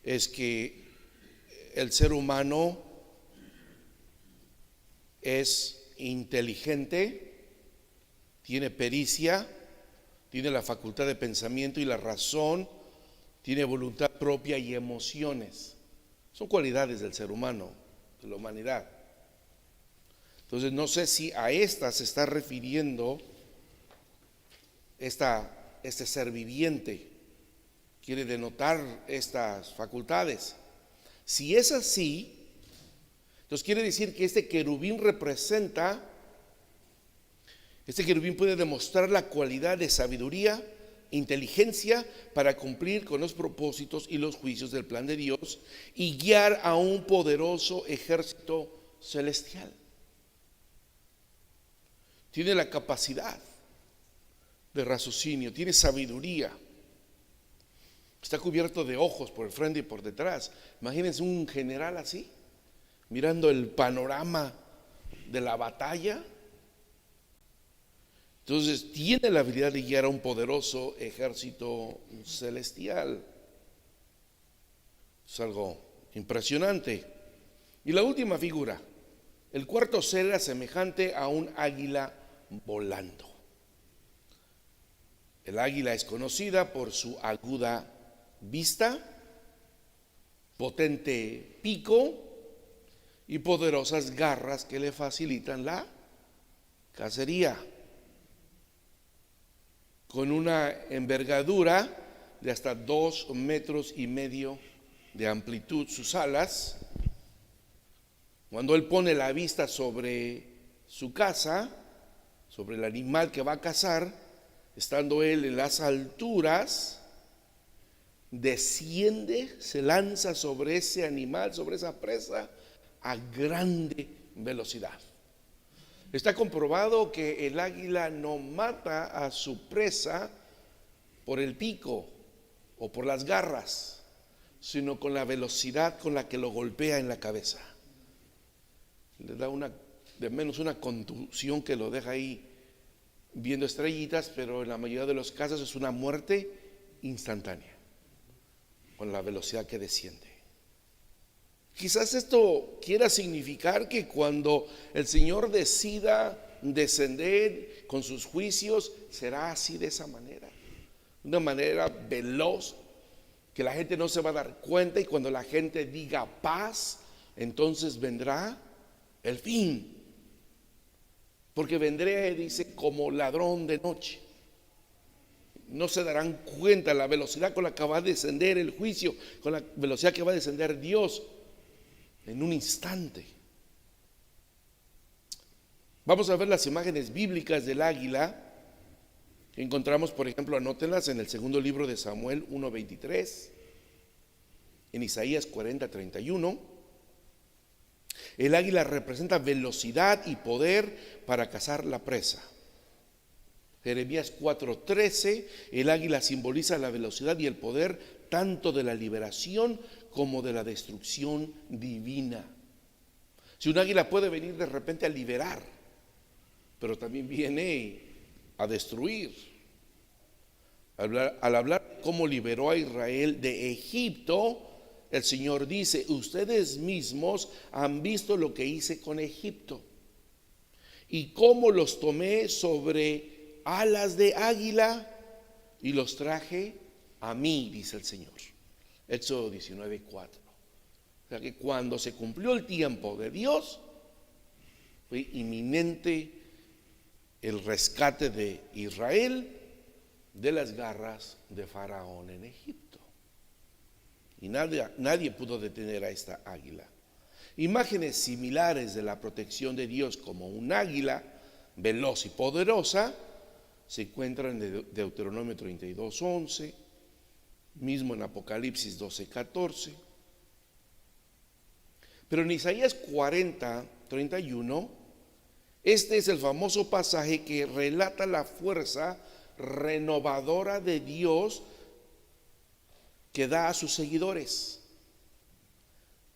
es que el ser humano es inteligente, tiene pericia, tiene la facultad de pensamiento y la razón, tiene voluntad propia y emociones. Son cualidades del ser humano, de la humanidad. Entonces no sé si a estas se está refiriendo este ser viviente, quiere denotar estas facultades. Si es así, entonces quiere decir que este querubín puede demostrar la cualidad de sabiduría, inteligencia para cumplir con los propósitos y los juicios del plan de Dios y guiar a un poderoso ejército celestial. Tiene la capacidad de raciocinio, tiene sabiduría, está cubierto de ojos por el frente y por detrás. Imagínense un general así, mirando el panorama de la batalla. Entonces tiene la habilidad de guiar a un poderoso ejército celestial. Es algo impresionante. Y la última figura, el cuarto ser era semejante a un águila volando. El águila es conocida por su aguda vista, potente pico y poderosas garras que le facilitan la cacería. Con una envergadura de hasta 2,5 metros de amplitud sus alas, cuando él pone la vista sobre su caza, sobre el animal que va a cazar, estando él en las alturas, desciende, se lanza sobre ese animal, sobre esa presa, a grande velocidad. Está comprobado que el águila no mata a su presa por el pico o por las garras, sino con la velocidad con la que lo golpea en la cabeza. Le da de menos una contusión que lo deja ahí viendo estrellitas, pero en la mayoría de los casos es una muerte instantánea, con la velocidad que desciende. Quizás esto quiera significar que cuando el Señor decida descender con sus juicios, será así, de esa manera, una manera veloz, que la gente no se va a dar cuenta, y cuando la gente diga paz, entonces vendrá el fin. Porque vendré, dice, como ladrón de noche. No se darán cuenta la velocidad con la que va a descender el juicio, con la velocidad que va a descender Dios en un instante. Vamos a ver las imágenes bíblicas del águila. Encontramos, por ejemplo, anótenlas en el segundo libro de Samuel 1:23, en Isaías 40:31. El águila representa velocidad y poder para cazar la presa. Jeremías 4:13, el águila simboliza la velocidad y el poder tanto de la liberación como de la destrucción divina. Si un águila puede venir de repente a liberar, pero también viene a destruir. Al hablar de cómo liberó a Israel de Egipto, el Señor dice: ustedes mismos han visto lo que hice con Egipto y cómo los tomé sobre alas de águila y los traje a mí, dice el Señor. Éxodo 19:4. O sea que cuando se cumplió el tiempo de Dios, fue inminente el rescate de Israel de las garras de Faraón en Egipto. Y nadie pudo detener a esta águila. Imágenes similares de la protección de Dios como un águila veloz y poderosa se encuentran en Deuteronomio 32:11, mismo en Apocalipsis 12:14. Pero en Isaías 40:31, este es el famoso pasaje que relata la fuerza renovadora de Dios que da a sus seguidores.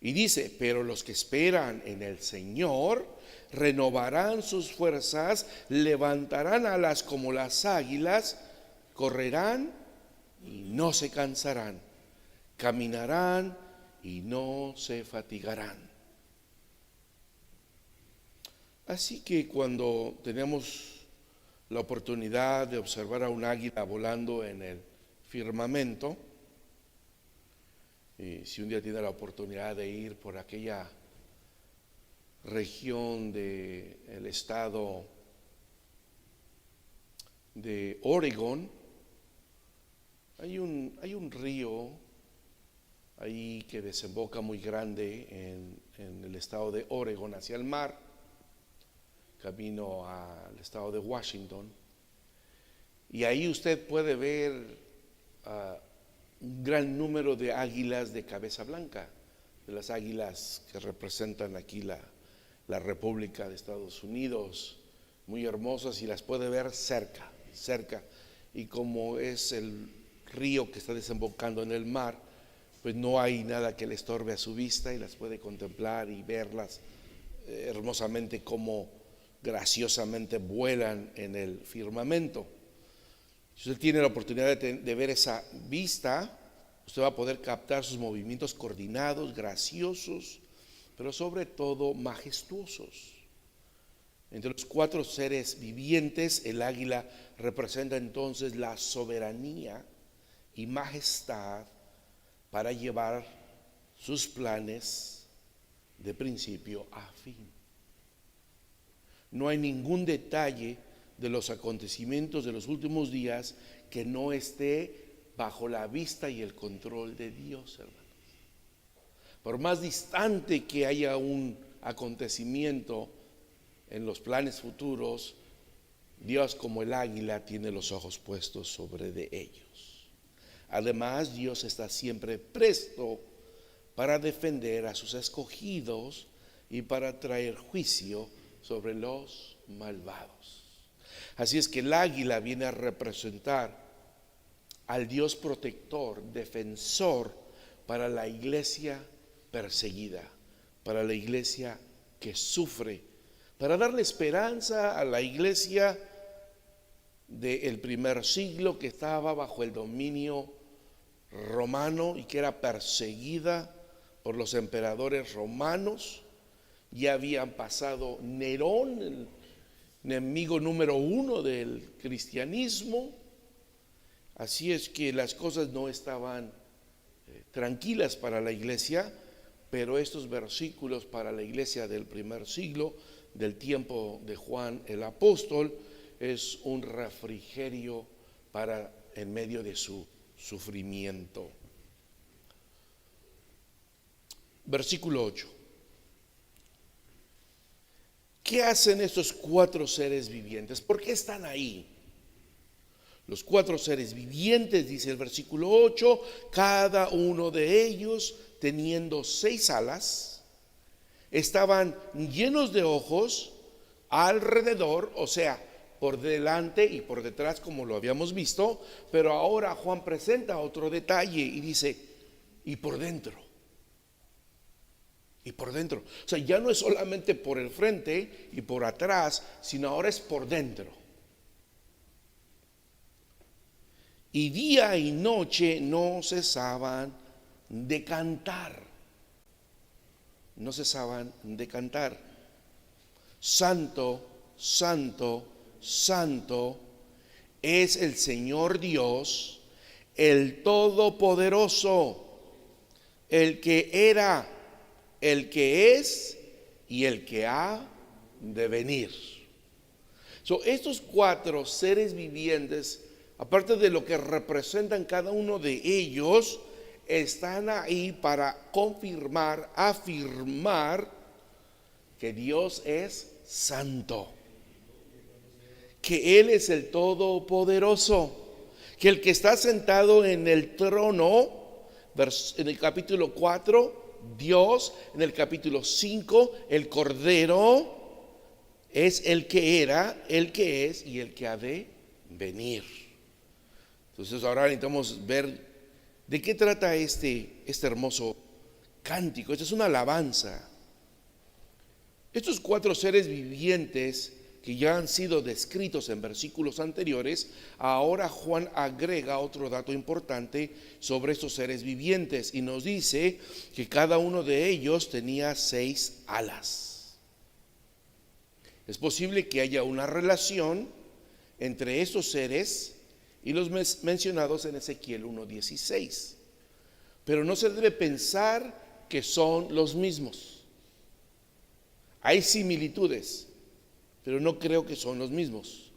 Y dice: pero los que esperan en el Señor renovarán sus fuerzas, levantarán alas como las águilas, correrán y no se cansarán, caminarán y no se fatigarán. Así que cuando tenemos la oportunidad de observar a un águila volando en el firmamento, y si un día tiene la oportunidad de ir por aquella región del estado de Oregón, hay un río ahí que desemboca muy grande en el estado de Oregón hacia el mar, camino al estado de Washington, y ahí usted puede ver un gran número de águilas de cabeza blanca, de las águilas que representan aquí la República de Estados Unidos, muy hermosas, y las puede ver cerca, y como es el río que está desembocando en el mar, pues no hay nada que le estorbe a su vista, y las puede contemplar y verlas hermosamente como graciosamente vuelan en el firmamento. Si usted tiene la oportunidad de ver esa vista, usted va a poder captar sus movimientos coordinados, graciosos, pero sobre todo majestuosos. Entre los 4 seres vivientes, el águila representa entonces la soberanía y majestad para llevar sus planes de principio a fin. No hay ningún detalle de los acontecimientos de los últimos días que no esté bajo la vista y el control de Dios, hermanos. Por más distante que haya un acontecimiento en los planes futuros, Dios, como el águila, tiene los ojos puestos sobre de ellos. Además, Dios está siempre presto para defender a sus escogidos y para traer juicio sobre los malvados. Así es que el águila viene a representar al Dios protector, defensor para la iglesia perseguida, para la iglesia que sufre, para darle esperanza a la iglesia del primer siglo que estaba bajo el dominio romano y que era perseguida por los emperadores romanos. Ya habían pasado Nerón, el enemigo número 1 del cristianismo. Así es que las cosas no estaban tranquilas para la iglesia, pero estos versículos para la iglesia del primer siglo, del tiempo de Juan el apóstol, es un refrigerio para en medio de su sufrimiento. Versículo 8. ¿Qué hacen estos 4 seres vivientes? ¿Por qué están ahí? Los 4 seres vivientes, dice el versículo 8, cada uno de ellos teniendo 6 alas, estaban llenos de ojos alrededor, o sea, por delante y por detrás, como lo habíamos visto, pero ahora Juan presenta otro detalle y dice, y por dentro. Y por dentro, o sea, ya no es solamente por el frente y por atrás, sino ahora es por dentro. Y día y noche no cesaban de cantar. No cesaban de cantar. Santo, santo, santo es el Señor Dios, el Todopoderoso, el que era, el que es y el que ha de venir. Estos 4 seres vivientes, aparte de lo que representan cada uno de ellos, están ahí para confirmar, afirmar que Dios es santo, que Él es el Todopoderoso, que el que está sentado en el trono, en el capítulo 4, Dios, en el capítulo 5, el Cordero, es el que era, el que es y el que ha de venir. Entonces ahora necesitamos ver de qué trata este hermoso cántico. Esta es una alabanza. Estos 4 seres vivientes que ya han sido descritos en versículos anteriores, ahora Juan agrega otro dato importante sobre estos seres vivientes y nos dice que cada uno de ellos tenía 6 alas. Es posible que haya una relación entre estos seres y los mencionados en Ezequiel 1:16, pero no se debe pensar que son los mismos. Hay similitudes, pero no creo que son los mismos.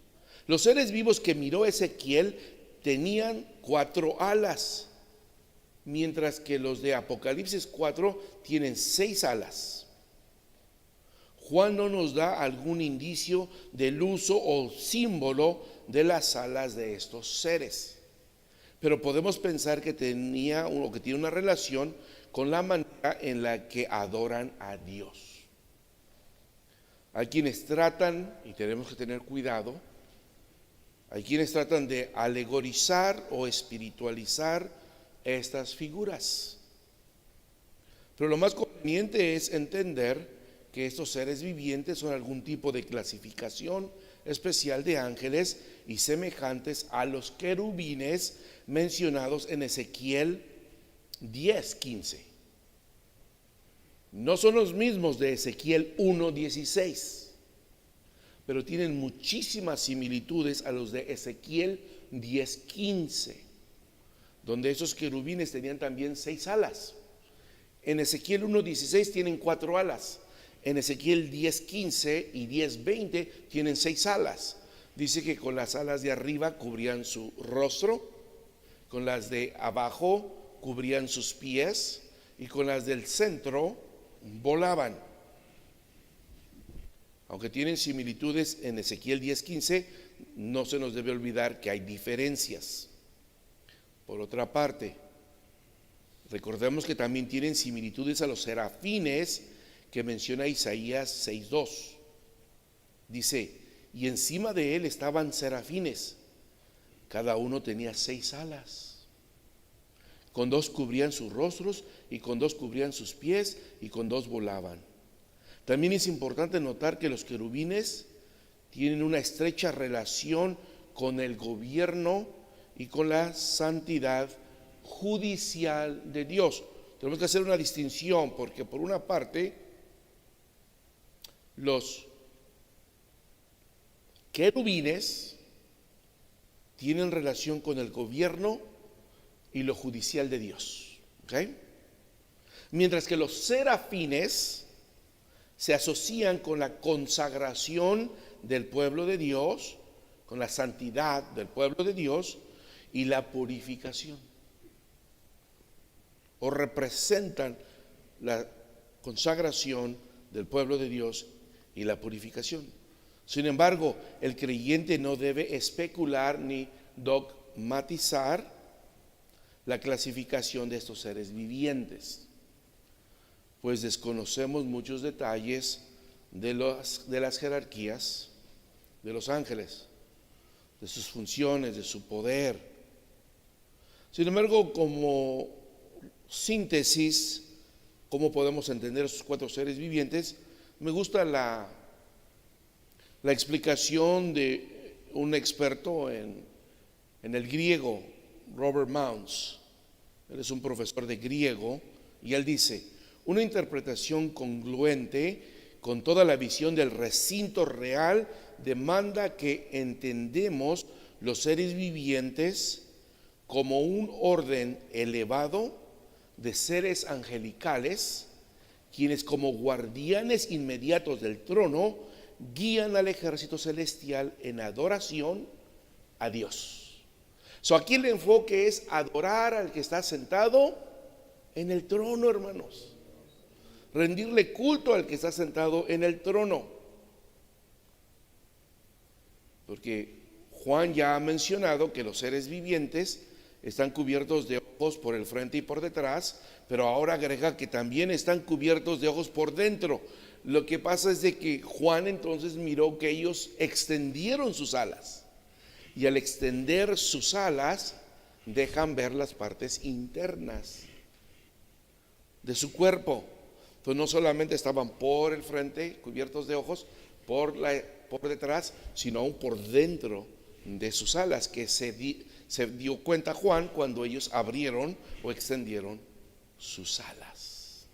Los seres vivos que miró Ezequiel tenían 4 alas, mientras que los de Apocalipsis 4 tienen 6 alas. Juan no nos da algún indicio del uso o símbolo de las alas de estos seres, pero podemos pensar que tenía o que tiene una relación con la manera en la que adoran a Dios. Hay quienes tratan, y tenemos que tener cuidado, hay quienes tratan de alegorizar o espiritualizar estas figuras. Pero lo más conveniente es entender que estos seres vivientes son algún tipo de clasificación especial de ángeles y semejantes a los querubines mencionados en Ezequiel 10:15. No son los mismos de Ezequiel 1:16, pero tienen muchísimas similitudes a los de Ezequiel 10:15, donde esos querubines tenían también 6 alas. En Ezequiel 1:16 tienen 4 alas. En Ezequiel 10:15 y 10:20 tienen 6 alas. Dice que con las alas de arriba cubrían su rostro, con las de abajo cubrían sus pies y con las del centro volaban. Aunque tienen similitudes en Ezequiel 10:15, no se nos debe olvidar que hay diferencias. Por otra parte, recordemos que también tienen similitudes a los serafines que menciona Isaías 6:2. Dice, y encima de él estaban serafines, cada uno tenía 6 alas. Con 2 cubrían sus rostros y con 2 cubrían sus pies y con 2 volaban. También es importante notar que los querubines tienen una estrecha relación con el gobierno y con la santidad judicial de Dios. Tenemos que hacer una distinción porque por una parte los querubines tienen relación con el gobierno y lo judicial de Dios, ¿okay? Mientras que los serafines se asocian con la consagración del pueblo de Dios, con la santidad del pueblo de Dios y la purificación, o representan la consagración del pueblo de Dios y la purificación. Sin embargo, el creyente no debe especular ni dogmatizar la clasificación de estos seres vivientes, pues desconocemos muchos detalles de las jerarquías de los ángeles, de sus funciones, de su poder. Sin embargo, como síntesis, ¿cómo podemos entender esos 4 seres vivientes? Me gusta la explicación de un experto en el griego, Robert Mounce. Él es un profesor de griego y él dice, una interpretación congruente con toda la visión del recinto real demanda que entendemos los seres vivientes como un orden elevado de seres angelicales, quienes como guardianes inmediatos del trono guían al ejército celestial en adoración a Dios. Aquí el enfoque es adorar al que está sentado en el trono, hermanos. Rendirle culto al que está sentado en el trono. Porque Juan ya ha mencionado que los seres vivientes están cubiertos de ojos por el frente y por detrás, pero ahora agrega que también están cubiertos de ojos por dentro. Lo que pasa es de que Juan entonces miró que ellos extendieron sus alas. Y al extender sus alas, dejan ver las partes internas de su cuerpo. Entonces no solamente estaban por el frente, cubiertos de ojos, por detrás, sino aún por dentro de sus alas, que se dio cuenta Juan cuando ellos abrieron o extendieron sus alas.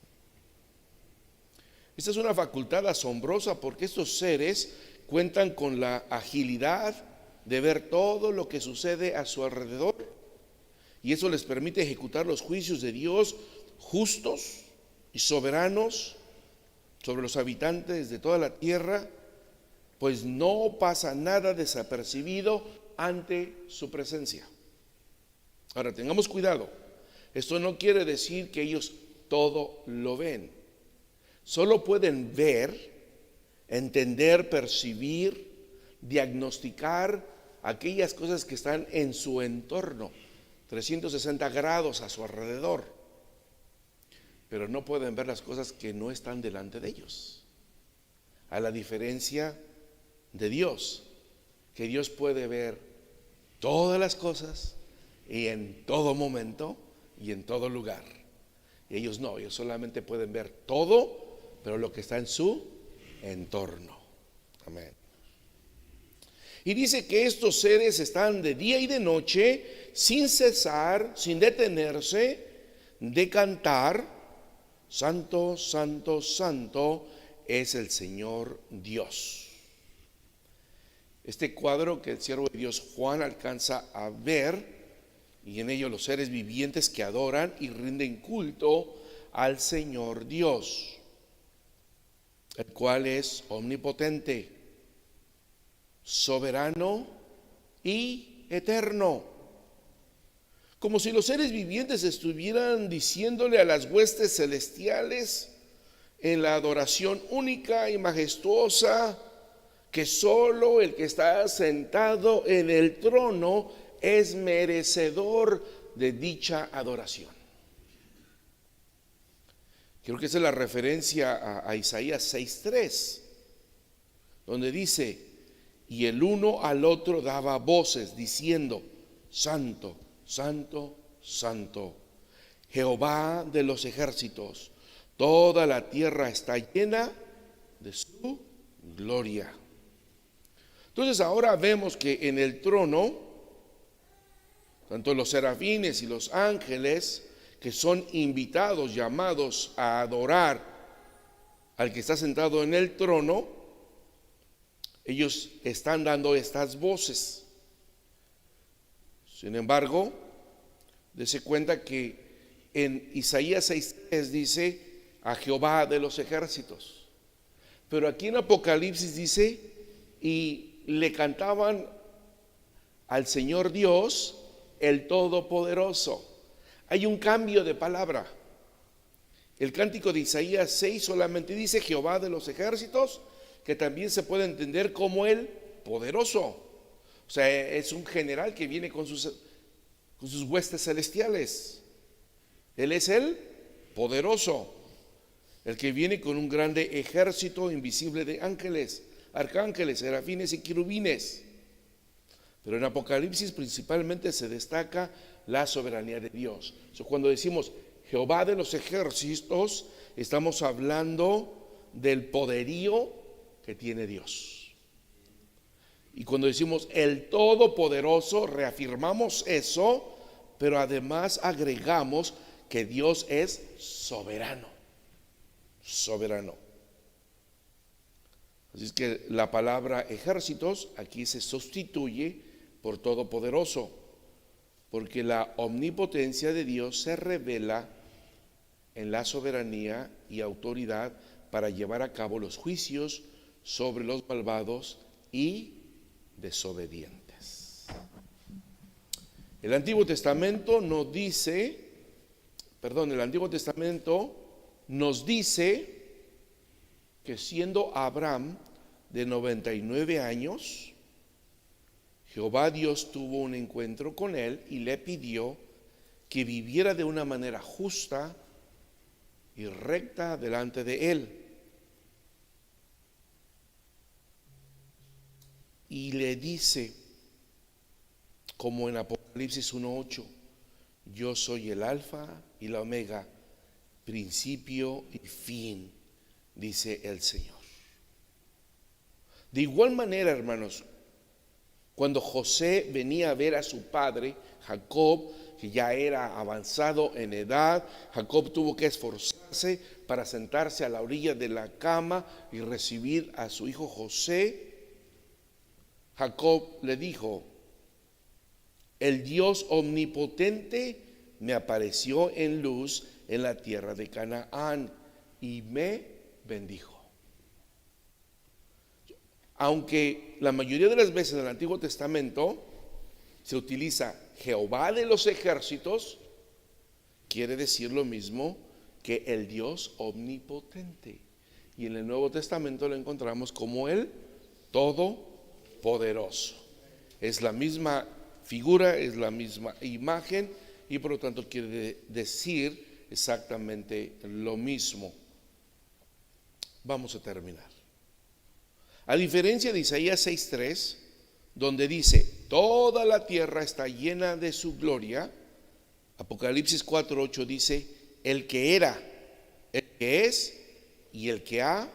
Esta es una facultad asombrosa porque estos seres cuentan con la agilidad de ver todo lo que sucede a su alrededor, y eso les permite ejecutar los juicios de Dios justos y soberanos sobre los habitantes de toda la tierra, pues no pasa nada desapercibido ante su presencia. Ahora tengamos cuidado, esto no quiere decir que ellos todo lo ven, solo pueden ver, entender, percibir, diagnosticar aquellas cosas que están en su entorno, 360 grados a su alrededor, pero no pueden ver las cosas que no están delante de ellos. A la diferencia de Dios, que Dios puede ver todas las cosas y en todo momento y en todo lugar. Y ellos no, ellos solamente pueden ver todo, pero lo que está en su entorno. Amén. Y dice que estos seres están de día y de noche, sin cesar, sin detenerse, de cantar santo, santo, santo es el Señor Dios. Este cuadro que el siervo de Dios Juan alcanza a ver, y en ello los seres vivientes que adoran y rinden culto al Señor Dios, el cual es omnipotente, soberano y eterno. Como si los seres vivientes estuvieran diciéndole a las huestes celestiales en la adoración única y majestuosa que solo el que está sentado en el trono es merecedor de dicha adoración. Creo que esa es la referencia a Isaías 6:3, donde dice: y el uno al otro daba voces diciendo: santo, santo, santo, Jehová de los ejércitos, toda la tierra está llena de su gloria. Entonces ahora vemos que en el trono, tanto los serafines y los ángeles, que son invitados, llamados a adorar al que está sentado en el trono, ellos están dando estas voces. Sin embargo, dése cuenta que en Isaías 6:3 dice a Jehová de los ejércitos, pero aquí en Apocalipsis dice: y le cantaban al Señor Dios, el Todopoderoso. Hay un cambio de palabra. El cántico de Isaías 6 solamente dice Jehová de los ejércitos, que también se puede entender como el poderoso. O sea, es un general que viene con sus huestes celestiales. Él es el poderoso, el que viene con un grande ejército invisible de ángeles, arcángeles, serafines y querubines. Pero en Apocalipsis principalmente se destaca la soberanía de Dios. Cuando decimos Jehová de los ejércitos, estamos hablando del poderío que tiene Dios. Y cuando decimos el Todopoderoso, reafirmamos eso, pero además agregamos que Dios es soberano. Soberano. Así es que la palabra ejércitos aquí se sustituye por todopoderoso, porque la omnipotencia de Dios se revela en la soberanía y autoridad para llevar a cabo los juicios sobre los malvados y desobedientes. El Antiguo Testamento nos dice que siendo Abraham de 99 años, Jehová Dios tuvo un encuentro con él y le pidió que viviera de una manera justa y recta delante de él. Y le dice, como en Apocalipsis 1:8, yo soy el alfa y la omega, principio y fin, dice el Señor. De igual manera, hermanos, cuando José venía a ver a su padre, Jacob, que ya era avanzado en edad, Jacob tuvo que esforzarse para sentarse a la orilla de la cama y recibir a su hijo José. Jacob le dijo: el Dios omnipotente me apareció en luz en la tierra de Canaán y me bendijo. Aunque la mayoría de las veces en el Antiguo Testamento se utiliza Jehová de los ejércitos, quiere decir lo mismo que el Dios omnipotente. Y en el Nuevo Testamento lo encontramos como el Todopoderoso. Es la misma figura, es la misma imagen y por lo tanto quiere decir exactamente lo mismo. Vamos a terminar. A diferencia de Isaías 6:3, donde dice toda la tierra está llena de su gloria, Apocalipsis 4:8 dice el que era, el que es y el que ha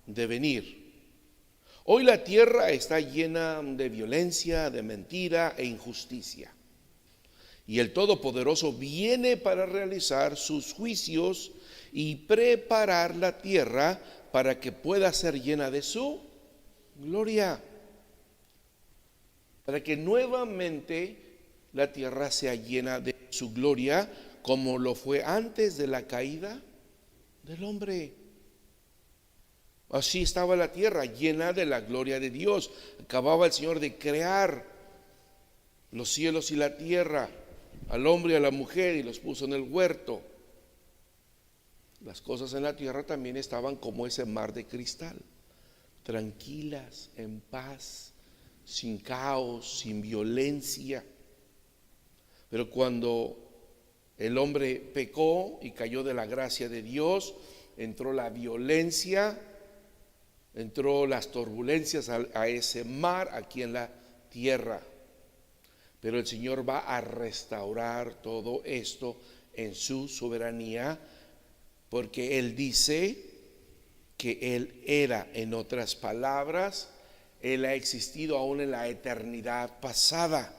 de venir. Hoy la tierra está llena de violencia, de mentira e injusticia. Y el Todopoderoso viene para realizar sus juicios y preparar la tierra para que pueda ser llena de su gloria. Para que nuevamente la tierra sea llena de su gloria, como lo fue antes de la caída del hombre. Así estaba la tierra, llena de la gloria de Dios. Acababa el Señor de crear los cielos y la tierra, al hombre y a la mujer, y los puso en el huerto. Las cosas en la tierra también estaban como ese mar de cristal, tranquilas, en paz, sin caos, sin violencia. Pero cuando el hombre pecó y cayó de la gracia de Dios, entró la violencia, entró las turbulencias a ese mar aquí en la tierra. Pero el Señor va a restaurar todo esto en su soberanía, porque Él dice que Él era, en otras palabras, Él ha existido aún en la eternidad pasada.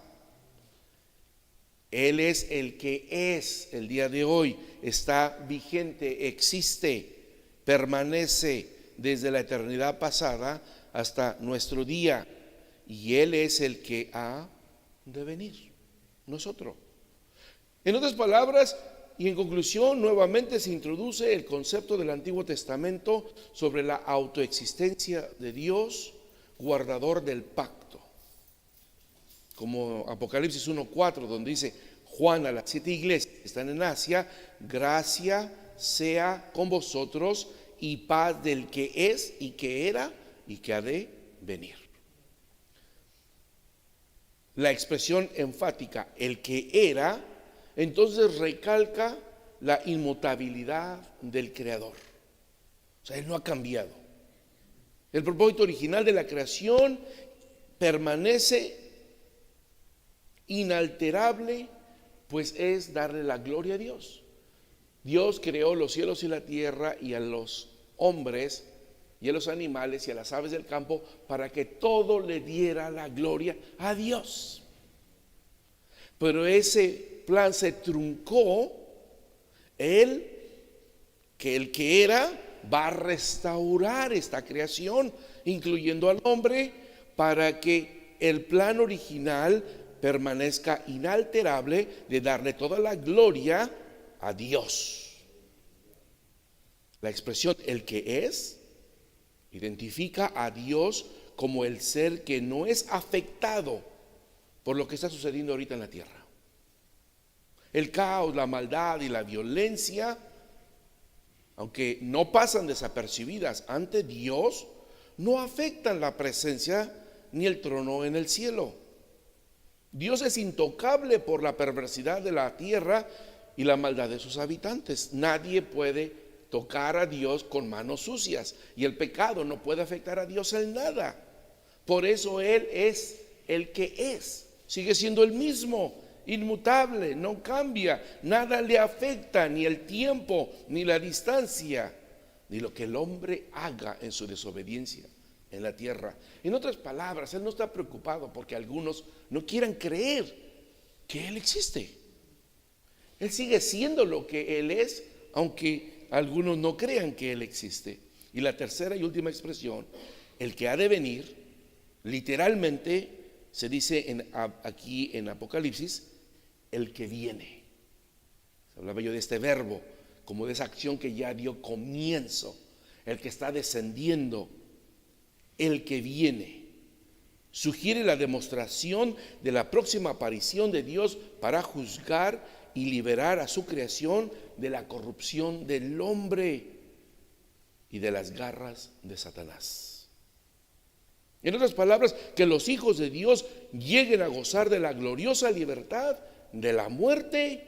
Él es el que es el día de hoy, está vigente, existe, permanece desde la eternidad pasada hasta nuestro día. Y Él es el que ha de venir, nosotros. En otras palabras, y en conclusión, nuevamente se introduce el concepto del Antiguo Testamento sobre la autoexistencia de Dios, guardador del pacto. Como Apocalipsis 1:4, donde dice Juan a las 7 iglesias que están en Asia: gracia sea con vosotros y paz del que es y que era y que ha de venir. La expresión enfática, el que era, entonces recalca la inmutabilidad del Creador. O sea, Él no ha cambiado. El propósito original de la creación permanece inalterable, pues es darle la gloria a Dios. Dios creó los cielos y la tierra y a los hombres y a los animales y a las aves del campo para que todo le diera la gloria a Dios. Pero ese plan se truncó. El que era va a restaurar esta creación, incluyendo al hombre, para que el plan original permanezca inalterable de darle toda la gloria a Dios. La expresión el que es identifica a Dios como el ser que no es afectado por lo que está sucediendo ahorita en la tierra. El caos, la maldad y la violencia, aunque no pasan desapercibidas ante Dios, no afectan la presencia ni el trono en el cielo. Dios es intocable por la perversidad de la tierra y la maldad de sus habitantes. Nadie puede tocar a Dios con manos sucias, y el pecado no puede afectar a Dios en nada. Por eso Él es el que es, sigue siendo el mismo, inmutable, no cambia, nada le afecta, ni el tiempo, ni la distancia, ni lo que el hombre haga en su desobediencia en la tierra. En otras palabras, Él no está preocupado porque algunos no quieran creer que Él existe. Él sigue siendo lo que Él es, aunque algunos no crean que Él existe. Y la tercera y última expresión, el que ha de venir, literalmente se dice aquí en Apocalipsis, el que viene. Hablaba yo de este verbo, como de esa acción que ya dio comienzo, el que está descendiendo, el que viene. Sugiere la demostración de la próxima aparición de Dios para juzgar y liberar a su creación de la corrupción del hombre y de las garras de Satanás. En otras palabras, que los hijos de Dios lleguen a gozar de la gloriosa libertad de la muerte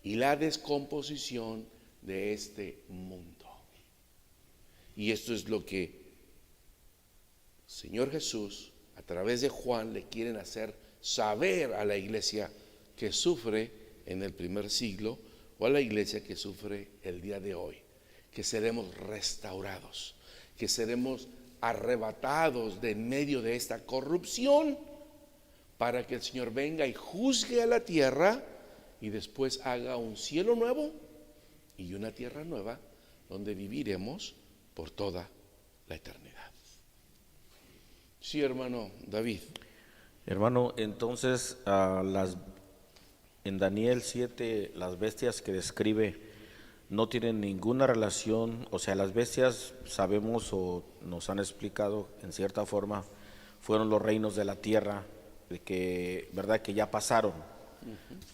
y la descomposición de este mundo. Y esto es lo que el Señor Jesús, a través de Juan, le quieren hacer saber a la iglesia que sufre en el primer siglo, o a la iglesia que sufre el día de hoy, que seremos restaurados, que seremos arrebatados de en medio de esta corrupción, para que el Señor venga y juzgue a la tierra y después haga un cielo nuevo y una tierra nueva donde viviremos por toda la eternidad. Sí, hermano David. Hermano, entonces en Daniel 7 las bestias que describe no tienen ninguna relación, o sea, las bestias sabemos o nos han explicado en cierta forma fueron los reinos de la tierra, de que, ¿verdad?, que ya pasaron.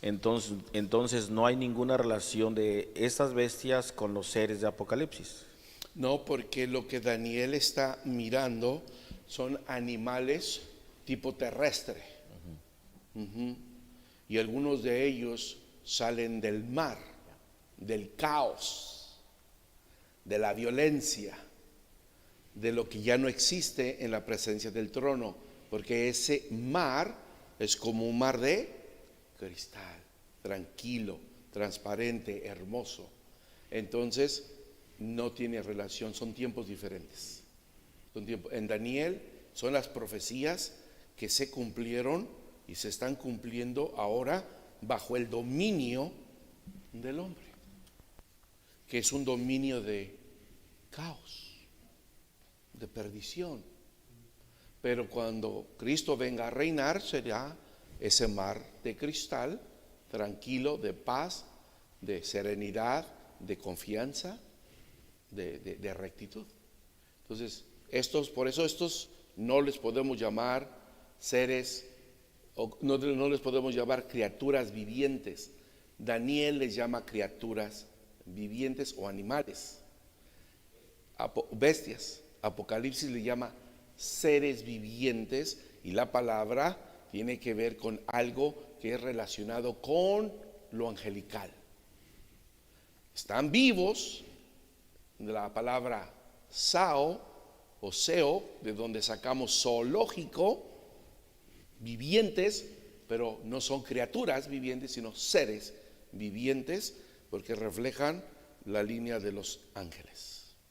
Entonces no hay ninguna relación de estas bestias con los seres de Apocalipsis. No, porque lo que Daniel está mirando son animales tipo terrestre. Ujú. Y algunos de ellos salen del mar, del caos, de la violencia, de lo que ya no existe en la presencia del trono, porque ese mar es como un mar de cristal, tranquilo, transparente, hermoso. Entonces no tiene relación, son tiempos diferentes. En Daniel son las profecías que se cumplieron y se están cumpliendo ahora bajo el dominio del hombre, que es un dominio de caos, de perdición. Pero cuando Cristo venga a reinar, será ese mar de cristal, tranquilo, de paz, de serenidad, de confianza, de rectitud. Entonces, por eso estos no les podemos llamar seres, o no les podemos llamar criaturas vivientes. Daniel les llama criaturas vivientes o animales, bestias. Apocalipsis le llama seres vivientes, y la palabra tiene que ver con algo que es relacionado con lo angelical. Están vivos, de la palabra sao o seo, de donde sacamos zoológico, vivientes, pero no son criaturas vivientes, sino seres vivientes, porque reflejan la línea de los ángeles.